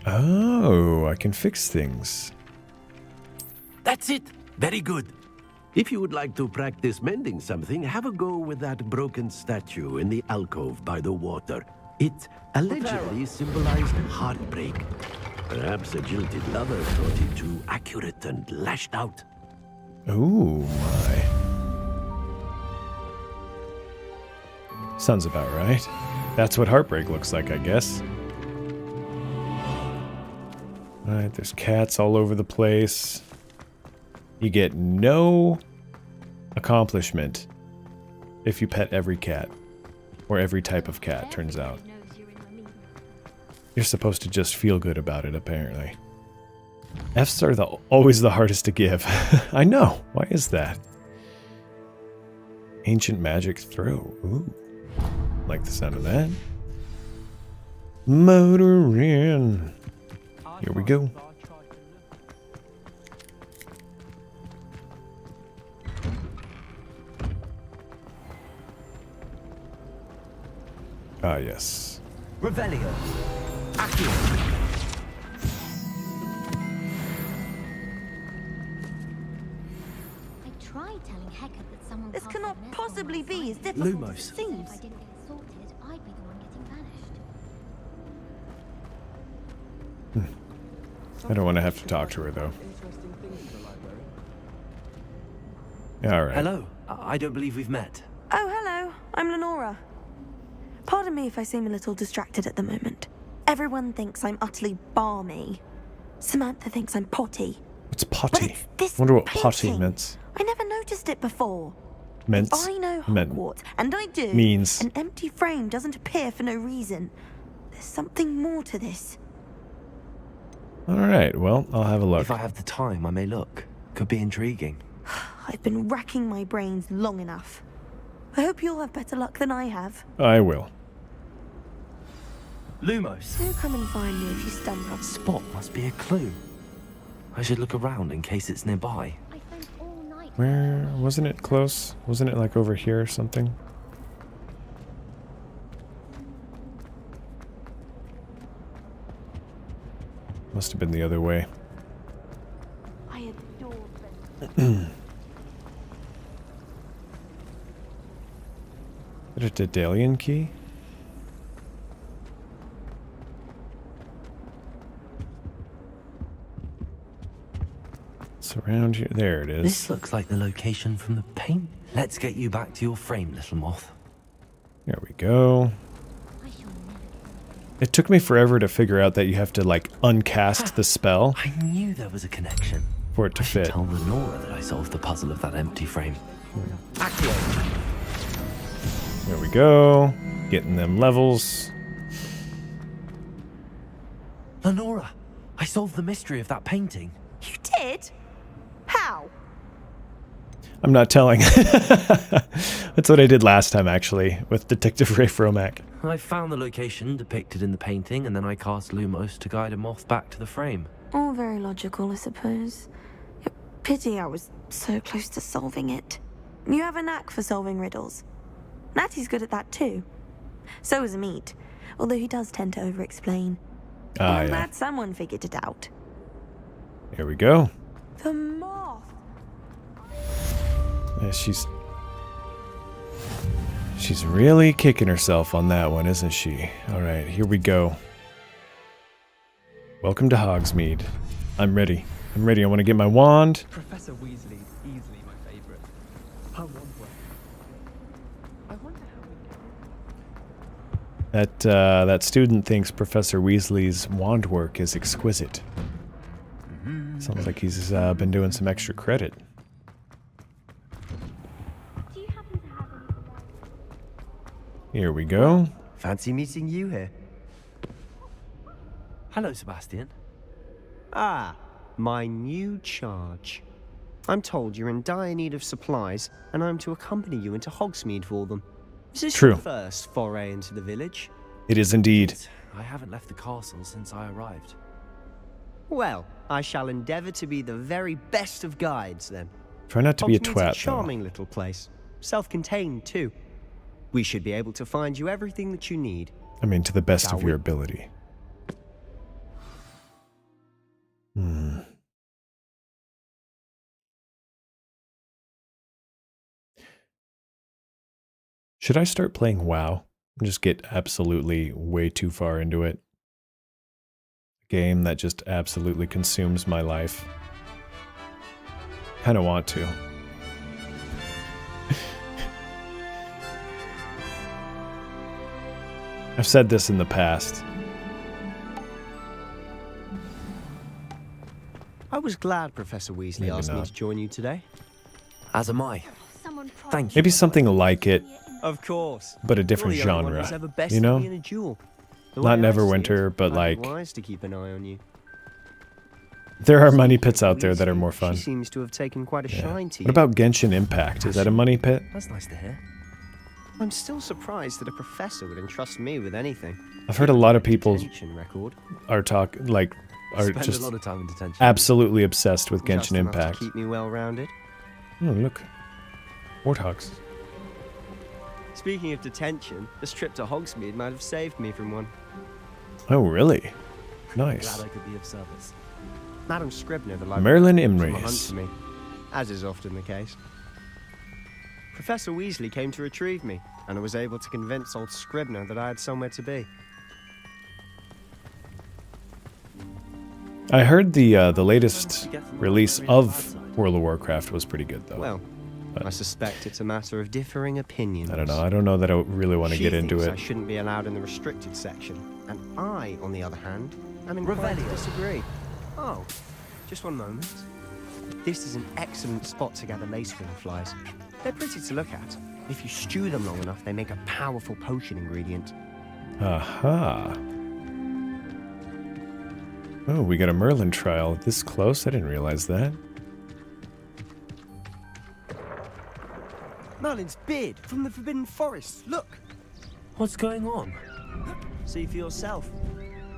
Oh, I can fix things. That's it. Very good. If you would like to practice mending something, have a go with that broken statue in the alcove by the water. It allegedly symbolized heartbreak. Perhaps a jilted lover thought it too accurate and lashed out. Ooh, my. Sounds about right. That's what heartbreak looks like, I guess. Alright, there's cats all over the place. You get no accomplishment if you pet every cat. Or every type of cat, turns out. You're supposed to just feel good about it, apparently. F's are always the hardest to give. I know. Why is that? Ancient magic throw. Ooh. Like the sound of that. Motor in. Here we go. Ah, yes. Revelio. Tried telling Hecate that someone This cast cannot a net possibly on my be as side. difficult Lumos. as it seems. If I didn't get sorted, I'd be the one getting banished. I don't want to have to talk to her, though. Alright. Hello. I don't believe we've met. Oh, hello. I'm Lenora. Pardon me if I seem a little distracted at the moment. Everyone thinks I'm utterly balmy. Samantha thinks I'm potty. What's potty? This Wonder what potty painting. meant. I never noticed it before. Meant. I know Hogwarts, and I do. Means. An empty frame doesn't appear for no reason. There's something more to this. Alright, well, I'll have a look. If I have the time, I may look. Could be intriguing. I've been racking my brains long enough. I hope you'll have better luck than I have. I will. Lumos. Do come and find me if you stumble. That spot must be a clue. I should look around in case it's nearby. Where... wasn't it close? Wasn't it like over here or something? Must have been the other way. I adore Is it a Daedalian key? It's around here. There it is. This looks like the location from the paint. Let's get you back to your frame, little moth. There we go. It took me forever to figure out that you have to, like, uncast the spell. I knew there was a connection. For it to fit. Tell Lenora that I solved the puzzle of that empty frame. Accio. There we go. Getting them levels. Lenora, I solved the mystery of that painting. You did? How? I'm not telling. That's what I did last time, actually, with Detective Ray Fromack. I found the location depicted in the painting, and then I cast Lumos to guide a moth back to the frame. All very logical, I suppose. Pity I was so close to solving it. You have a knack for solving riddles. Natty's good at that too. So is Amit, although he does tend to over-explain. I'm glad someone figured it out. Here we go. The moth! Yeah, she's really kicking herself on that one, isn't she? Alright, here we go. Welcome to Hogsmeade. I'm ready. I'm ready. I want to get my wand. Professor Weasley, easily my favorite. Her wand work. I wonder how That student thinks Professor Weasley's wand work is exquisite. Sounds like he's been doing some extra credit. Here we go. Fancy meeting you here. Hello, Sebastian. Ah, my new charge. I'm told you're in dire need of supplies, and I'm to accompany you into Hogsmeade for them. Is this True. your first foray into the village? It is indeed. I haven't left the castle since I arrived. Well, I shall endeavor to be the very best of guides, then. Try not to be a Hogsmeade's twat, a charming little place. Self-contained, too. We should be able to find you everything that you need. I mean, to the best Shall of your we? ability. Should I start playing WoW and just get absolutely way too far into it? A game that just absolutely consumes my life. Kind of want to. I've said this in the past. I was glad Professor Weasley Maybe asked me not. to join you today. As am I. Thank you. Maybe something like it, Of course. but a different You're the only one genre. who's ever bested You know? me in a duel. The Not way I see Neverwinter, it, but I'd be like... wise to keep an eye on you. There are money pits out there that are more fun. She seems to have taken quite a shine to you. What about Genshin Impact? Is that a money pit? That's nice to hear. I'm still surprised that a professor would entrust me with anything. I've heard a lot of people Detention record. are Spend just a lot of time in detention. absolutely obsessed with Just Genshin enough to Impact. keep me well-rounded. Oh, look. Warthogs. Speaking of detention, this trip to Hogsmeade might have saved me from one. Oh, really? Nice. Glad I could be of service. Madam Scribner, the Merlin librarian, was on the hunt Immerse. for me, as is often the case. Professor Weasley came to retrieve me, and I was able to convince old Scribner that I had somewhere to be. I heard the latest release of World of Warcraft was pretty good, though. Well, I suspect it's a matter of differing opinions. I don't know. I don't know that I really want to get into She it. thinks I shouldn't be allowed in the restricted section, and I, on the other hand, am inclined to disagree. Oh, just one moment. This is an excellent spot to gather lacewing flies. They're pretty to look at. If you stew them long enough, they make a powerful potion ingredient. Aha. Oh, we got a Merlin trial this close. I didn't realize that. Merlin's beard from the Forbidden Forest. Look. What's going on? See for yourself.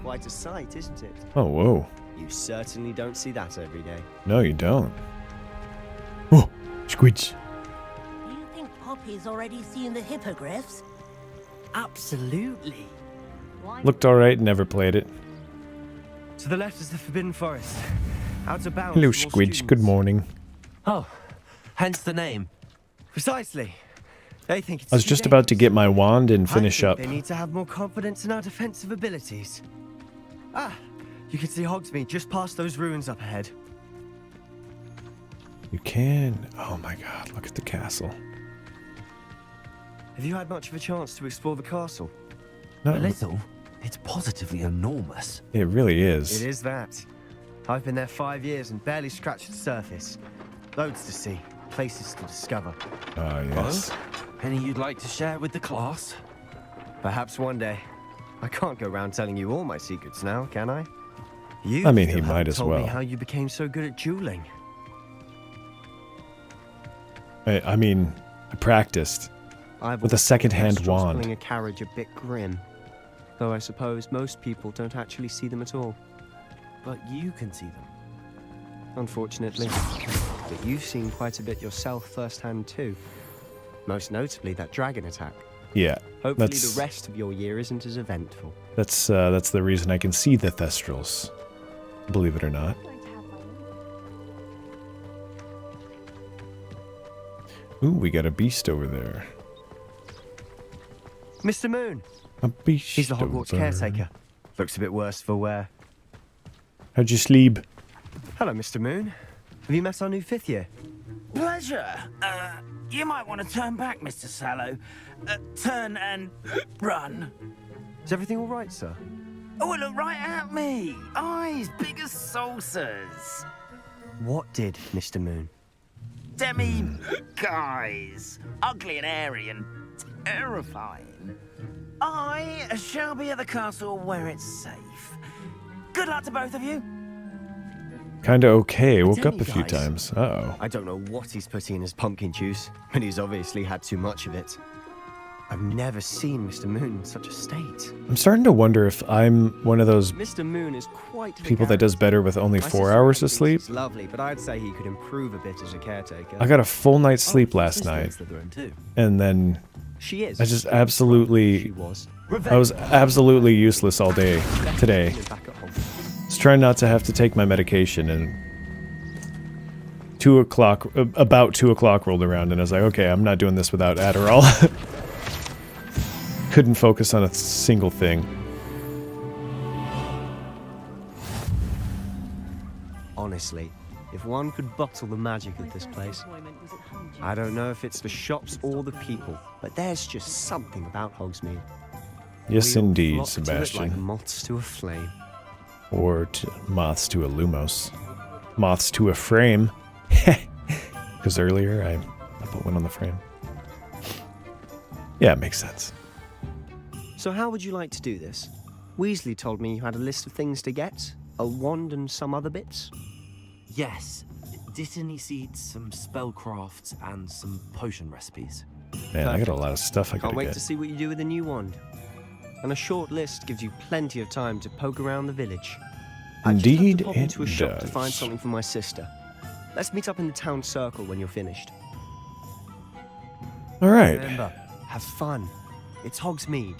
Quite a sight, isn't it? Oh, whoa. You certainly don't see that every day. No, you don't. Oh, squidge. You think Poppy's already seen the hippogriffs? Absolutely. Looked alright, never played it. To the left is the Forbidden Forest. Out of bounds. Hello, for more squidge. Good students. morning. Oh, hence the name. Precisely. They think it's I was too just about to get my wand and I finish think up. They need to have more confidence in our defensive abilities. Ah, you can see Hogsmeade just past those ruins up ahead. You can. Oh my god, look at the castle. Have you had much of a chance to explore the castle? No, A little. It's positively enormous. it really is. It is that. I've been there 5 years and barely scratched the surface. Loads to see, places to discover. Oh, yes. Any you'd like to share with the class? Perhaps one day. I can't go around telling you all my secrets now, can I? I mean, he still might haven't as told me well. how you became so good at dueling. I mean, I practiced I've with a always second-hand thought wand. pulling a carriage a bit grim, though I suppose most people don't actually see them at all. But you can see them. Unfortunately. But you've seen quite a bit yourself firsthand too. Most notably that dragon attack. Yeah, Hopefully that's the rest of your year isn't as eventful. that's the reason I can see the Thestrals. Believe it or not. Ooh, we got a beast over there. Mr. Moon! A beast. He's the Hogwarts over. caretaker. Looks a bit worse for wear. How'd you sleep? Hello, Mr. Moon. Have you met our new 5th year? Pleasure. You might want to turn back, Mr. Sallow. Turn and run. Is everything all right, sir? Oh, look right at me. Eyes big as saucers. What did, Mr. Moon? Guys. Ugly and airy and terrifying. I shall be at the castle where it's safe. Good luck to both of you. Kinda okay. Woke Tell up me, a few guys. times. Uh-oh. I don't know what he's putting in his pumpkin juice, but he's obviously had too much of it. I've never seen Mr. Moon in such a state. I'm starting to wonder if I'm one of those Mr. Moon is quite the people that does better with only My 4 sister hours of thinks sleep. he's lovely, but I'd say he could improve a bit as a caretaker. I got a full night's sleep last night. Slytherin too. And then She is. I just absolutely She was. I was absolutely useless all day today. Back at home. Just trying not to have to take my medication, and 2 o'clock, about 2 o'clock rolled around, and I was like, okay, I'm not doing this without Adderall. Couldn't focus on a single thing. Honestly, if one could bottle the magic of this place, I don't know if it's the shops or the people, but there's just something about Hogsmeade. Yes, We all indeed, flock to it Sebastian. like moths to a flame. Or moths to a lumos. Moths to a frame. Because earlier I put one on the frame. Yeah, it makes sense. So how would you like to do this? Weasley told me you had a list of things to get, a wand and some other bits. Yes. Dittany seeds, some spellcrafts, and some potion recipes. Man, I got a lot of stuff I Can't gotta wait get. to see what you do with the new wand. And a short list gives you plenty of time to poke around the village. Indeed, I just have to pop it into a shop to find does. something for my sister. Let's meet up in the town circle when you're finished. All right. Remember, have fun. It's Hogsmeade.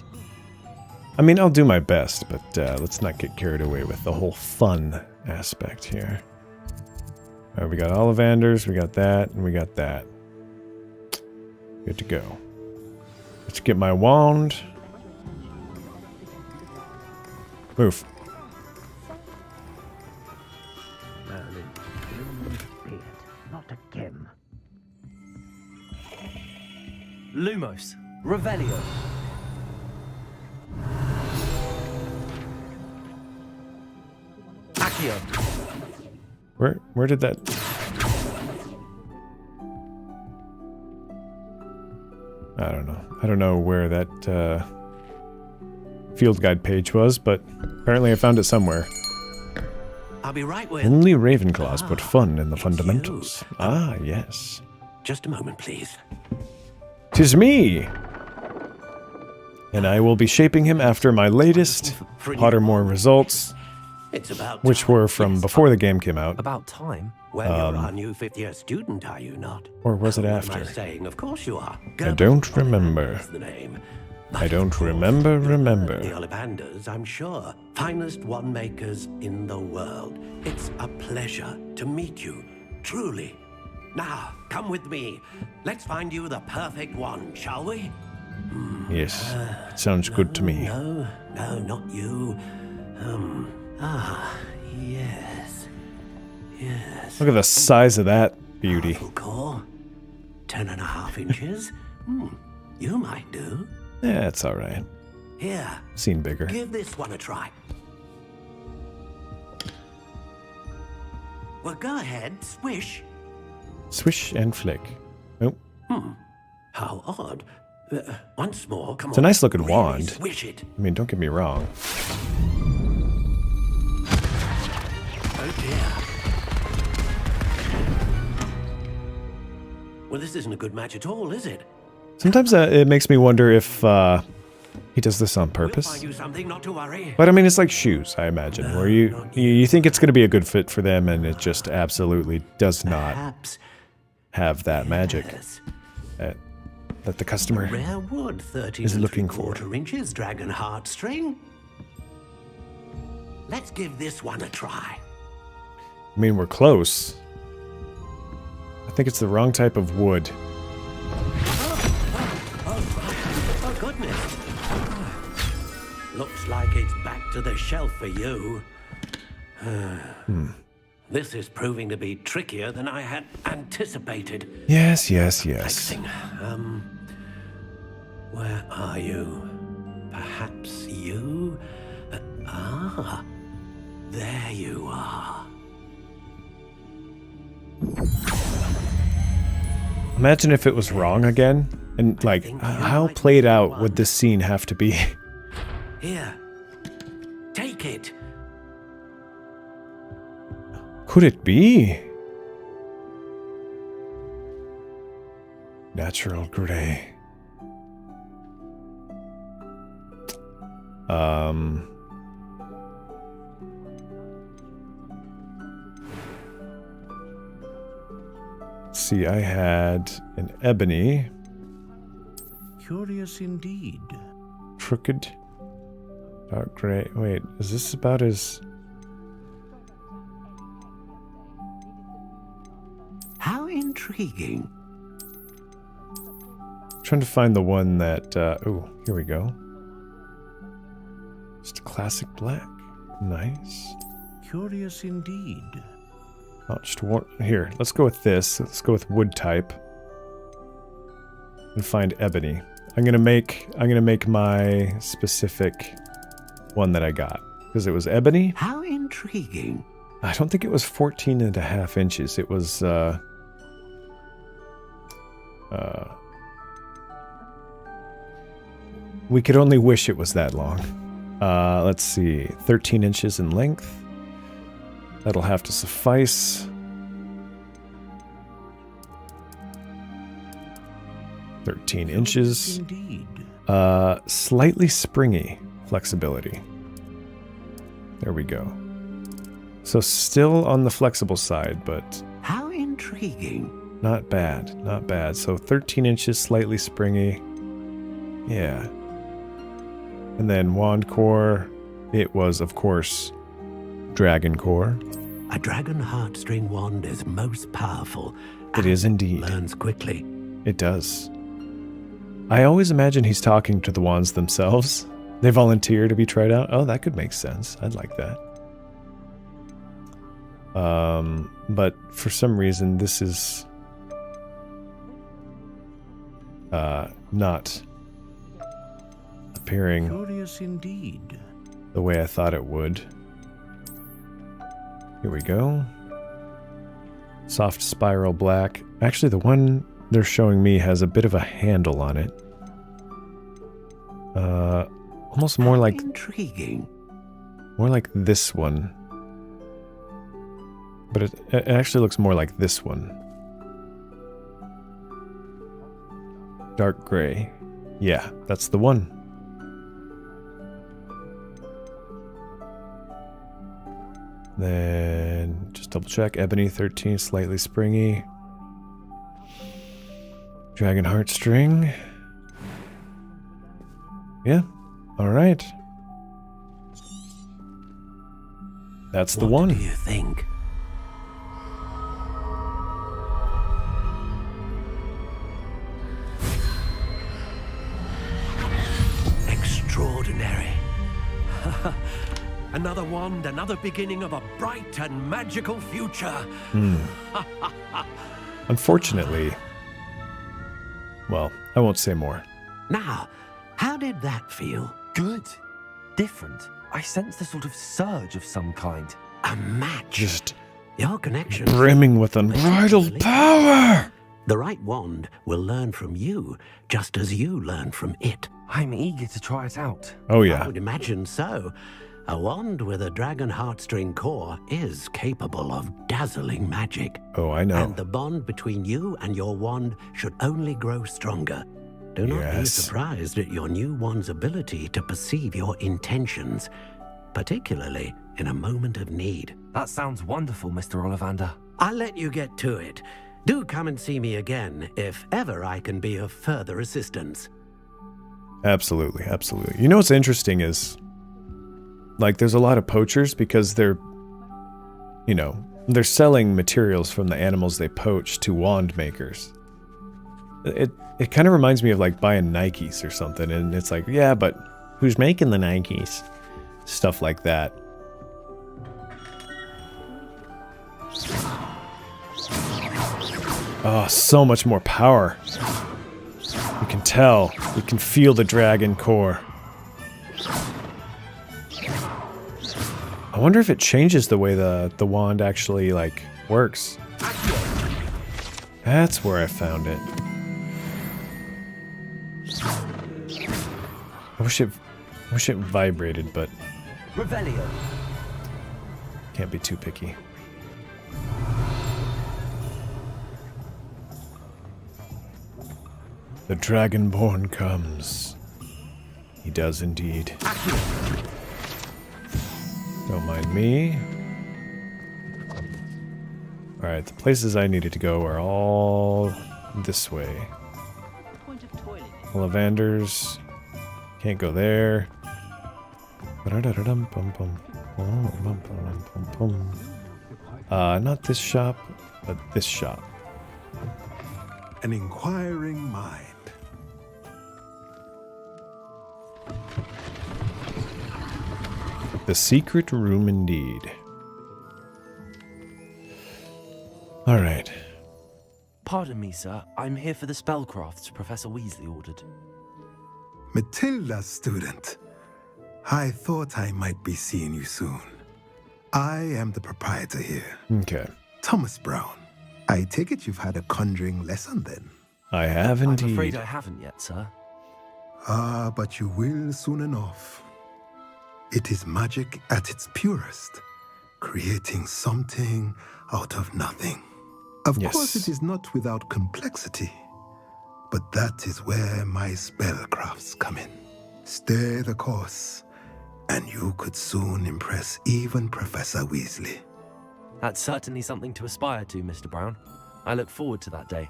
I mean, I'll do my best, but let's not get carried away with the whole fun aspect here. Alright, we got Ollivanders, we got that, and we got that. Good to go. Let's get my wand. Move. Not again. Lumos. Revelio. Accio. Where did that... I don't know. I don't know where that field guide page was, but apparently I found it somewhere. I'll be right with... Only Ravenclaws put fun in the fundamentals. Ah, yes. Just a moment, please. 'Tis me! And I will be shaping him after my latest Pottermore results, It's about which were from before the game came out. About time. Well, you're our new fifth-year student, are you not? Or was it What after? am I saying? Of course you are. I don't remember. Is the name. I don't remember. The Ollivanders, I'm sure. Finest wand makers in the world. It's a pleasure to meet you. Truly. Now, come with me. Let's find you the perfect wand, shall we? Yes, sounds good to me. No, not you. Yes. Yes. Look at the size of that beauty. Core. 10.5 inches. You might do. Yeah, it's alright. Here. Seen bigger. Give this one a try. Well, go ahead. Swish. Swish and flick. Oh. How odd. Once more, come on. It's a nice looking Really wand. Swish it. I mean, don't get me wrong. Oh dear. Well, this isn't a good match at all, is it? Sometimes it makes me wonder if he does this on purpose. Find you something, not to worry. But I mean, it's like shoes, I imagine, where you think it's going to be a good fit for them, and it just absolutely does not have that magic that the customer Rare wood, 13 is looking for. 3/4 inches, dragon heartstring. Let's give this one a try. I mean, we're close. I think it's the wrong type of wood. Oh, goodness. Looks like it's back to the shelf for you. This is proving to be trickier than I had anticipated. Yes. Where are you? Perhaps you? There you are. Imagine if it was wrong again, and like, how played out would this scene have to be? Here. Take it. Could it be? Natural gray. See, I had an ebony. Curious indeed. Crooked. Dark gray. Wait, is this about as... How intriguing. Trying to find the one that, oh, here we go. Just a classic black. Nice. Curious indeed. Notched here, let's go with this. Let's go with wood type. And find ebony. I'm gonna make my specific one that I got. Because it was ebony. How intriguing. I don't think it was 14.5 inches. It was, we could only wish it was that long. Let's see, 13 inches in length. That'll have to suffice. 13 inches. Slightly springy flexibility. There we go. So still on the flexible side, but... How intriguing. Not bad, not bad. So 13 inches, slightly springy. Yeah. And then wand core, it was, of course, dragon core. A dragon heartstring wand is most powerful. It is indeed. Learns quickly. It does. I always imagine he's talking to the wands themselves. They volunteer to be tried out. Oh, that could make sense. I'd like that. But for some reason, this is not appearing Curious indeed. the way I thought it would. Here we go. Soft spiral black. Actually, the one they're showing me has a bit of a handle on it. Almost more like... Intriguing. More like this one. But it actually looks more like this one. Dark gray. Yeah, that's the one. Then just double check. Ebony 13, slightly springy. Dragon heartstring. Yeah. All right. That's the one. What do you think? Extraordinary. Another wand, another beginning of a bright and magical future. Unfortunately, well, I won't say more. Now, how did that feel? Good. Different. I sensed a sort of surge of some kind. A match. Just your connection. Brimming with unbridled power. The right wand will learn from you, just as you learn from it. I'm eager to try it out. Oh, yeah. I would imagine so. A wand with a dragon heartstring core is capable of dazzling magic. Oh, I know. And the bond between you and your wand should only grow stronger. Do not be surprised at your new wand's ability to perceive your intentions, particularly in a moment of need. That sounds wonderful, Mr. Ollivander. I'll let you get to it. Do come and see me again if ever I can be of further assistance. Absolutely, absolutely. You know what's interesting is, like, there's a lot of poachers because they're, you know, they're selling materials from the animals they poach to wand makers. It kind of reminds me of like buying Nikes or something, and it's like, yeah, but who's making the Nikes? Stuff like that. Oh, so much more power. You can tell. You can feel the dragon core. I wonder if it changes the way the wand actually, like, works. That's where I found it. I wish it vibrated, but Revelio. Can't be too picky. The Dragonborn comes. He does indeed. Don't mind me. Alright, the places I needed to go are all this way. Ollivanders. Can't go there. Not this shop, but this shop. An inquiring mind. The secret room indeed. Alright. Pardon me, sir. I'm here for the spellcrafts Professor Weasley ordered. Matilda's student. I thought I might be seeing you soon. I am the proprietor here. Okay. Thomas Brown. I take it you've had a conjuring lesson then? I have indeed. I'm afraid I haven't yet, sir. Ah, but you will soon enough. It is magic at its purest, creating something out of nothing. Of course, it is not without complexity, but that is where my spellcrafts come in. Stay the course, and you could soon impress even Professor Weasley. That's certainly something to aspire to, Mr. Brown. I look forward to that day.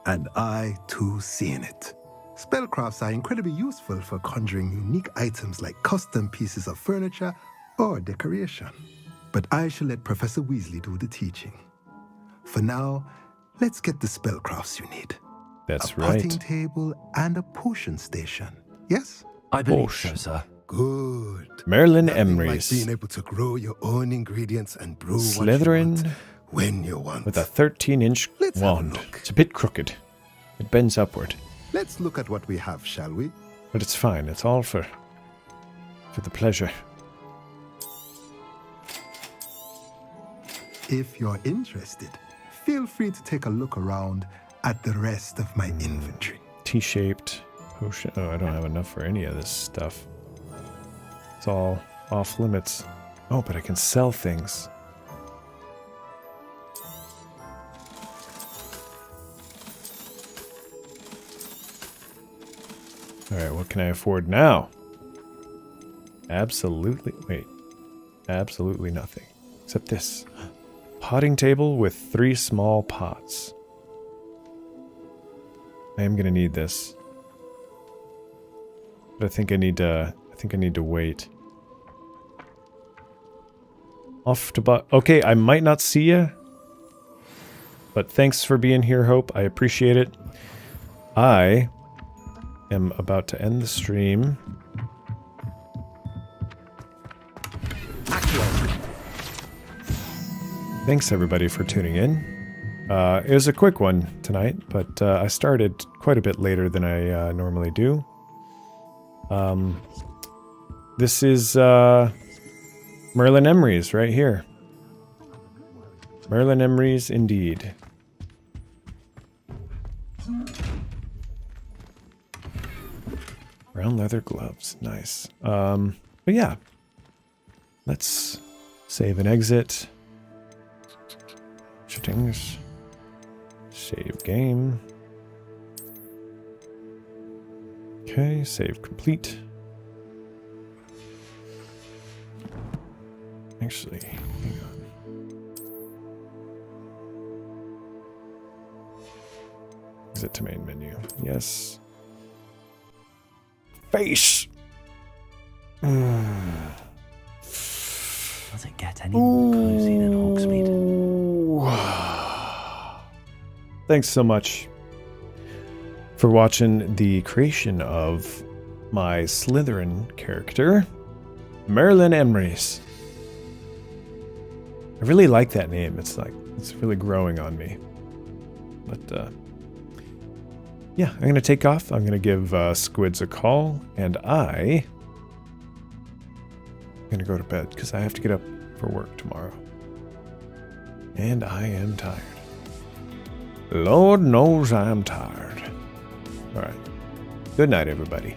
And I, too, seeing it. Spellcrafts are incredibly useful for conjuring unique items like custom pieces of furniture or decoration. But I shall let Professor Weasley do the teaching. For now, let's get the spellcrafts you need. That's a right. potting table and a potion station. Yes? I believe so, sir. Good. Merlin Nothing like Emery's. being able to grow your own ingredients and brew Slytherin what you want, when you want. with a 13-inch wand. It's a bit crooked. It bends upward. Let's look at what we have, shall we? But it's fine. It's all for the pleasure. If you're interested, feel free to take a look around at the rest of my inventory. T-shaped potion. Oh, I don't have enough for any of this stuff. It's all off limits. Oh, but I can sell things. Alright, what can I afford now? Absolutely. Wait. Absolutely nothing. Except this. Potting table with 3 small pots. I am gonna need this. But I think I need to wait. Off to okay, I might not see you. But thanks for being here, Hope. I appreciate it. I am about to end the stream. Thanks everybody for tuning in. It was a quick one tonight, but I started quite a bit later than I normally do. This is Merlin Emery's right here. Merlin Emery's indeed. Brown leather gloves, nice. But yeah, let's save and exit. Settings. Save game. Okay, save complete. Actually, hang on. Exit to main menu. Yes. Face! Does it get any more cozy than Hogsmeade? Thanks so much for watching the creation of my Slytherin character, Merlin Emery's. I really like that name. It's really growing on me. But yeah, I'm gonna take off. I'm gonna give Squids a call, and I'm gonna go to bed because I have to get up for work tomorrow. And I am tired. Lord knows I'm tired. All right. Good night, everybody.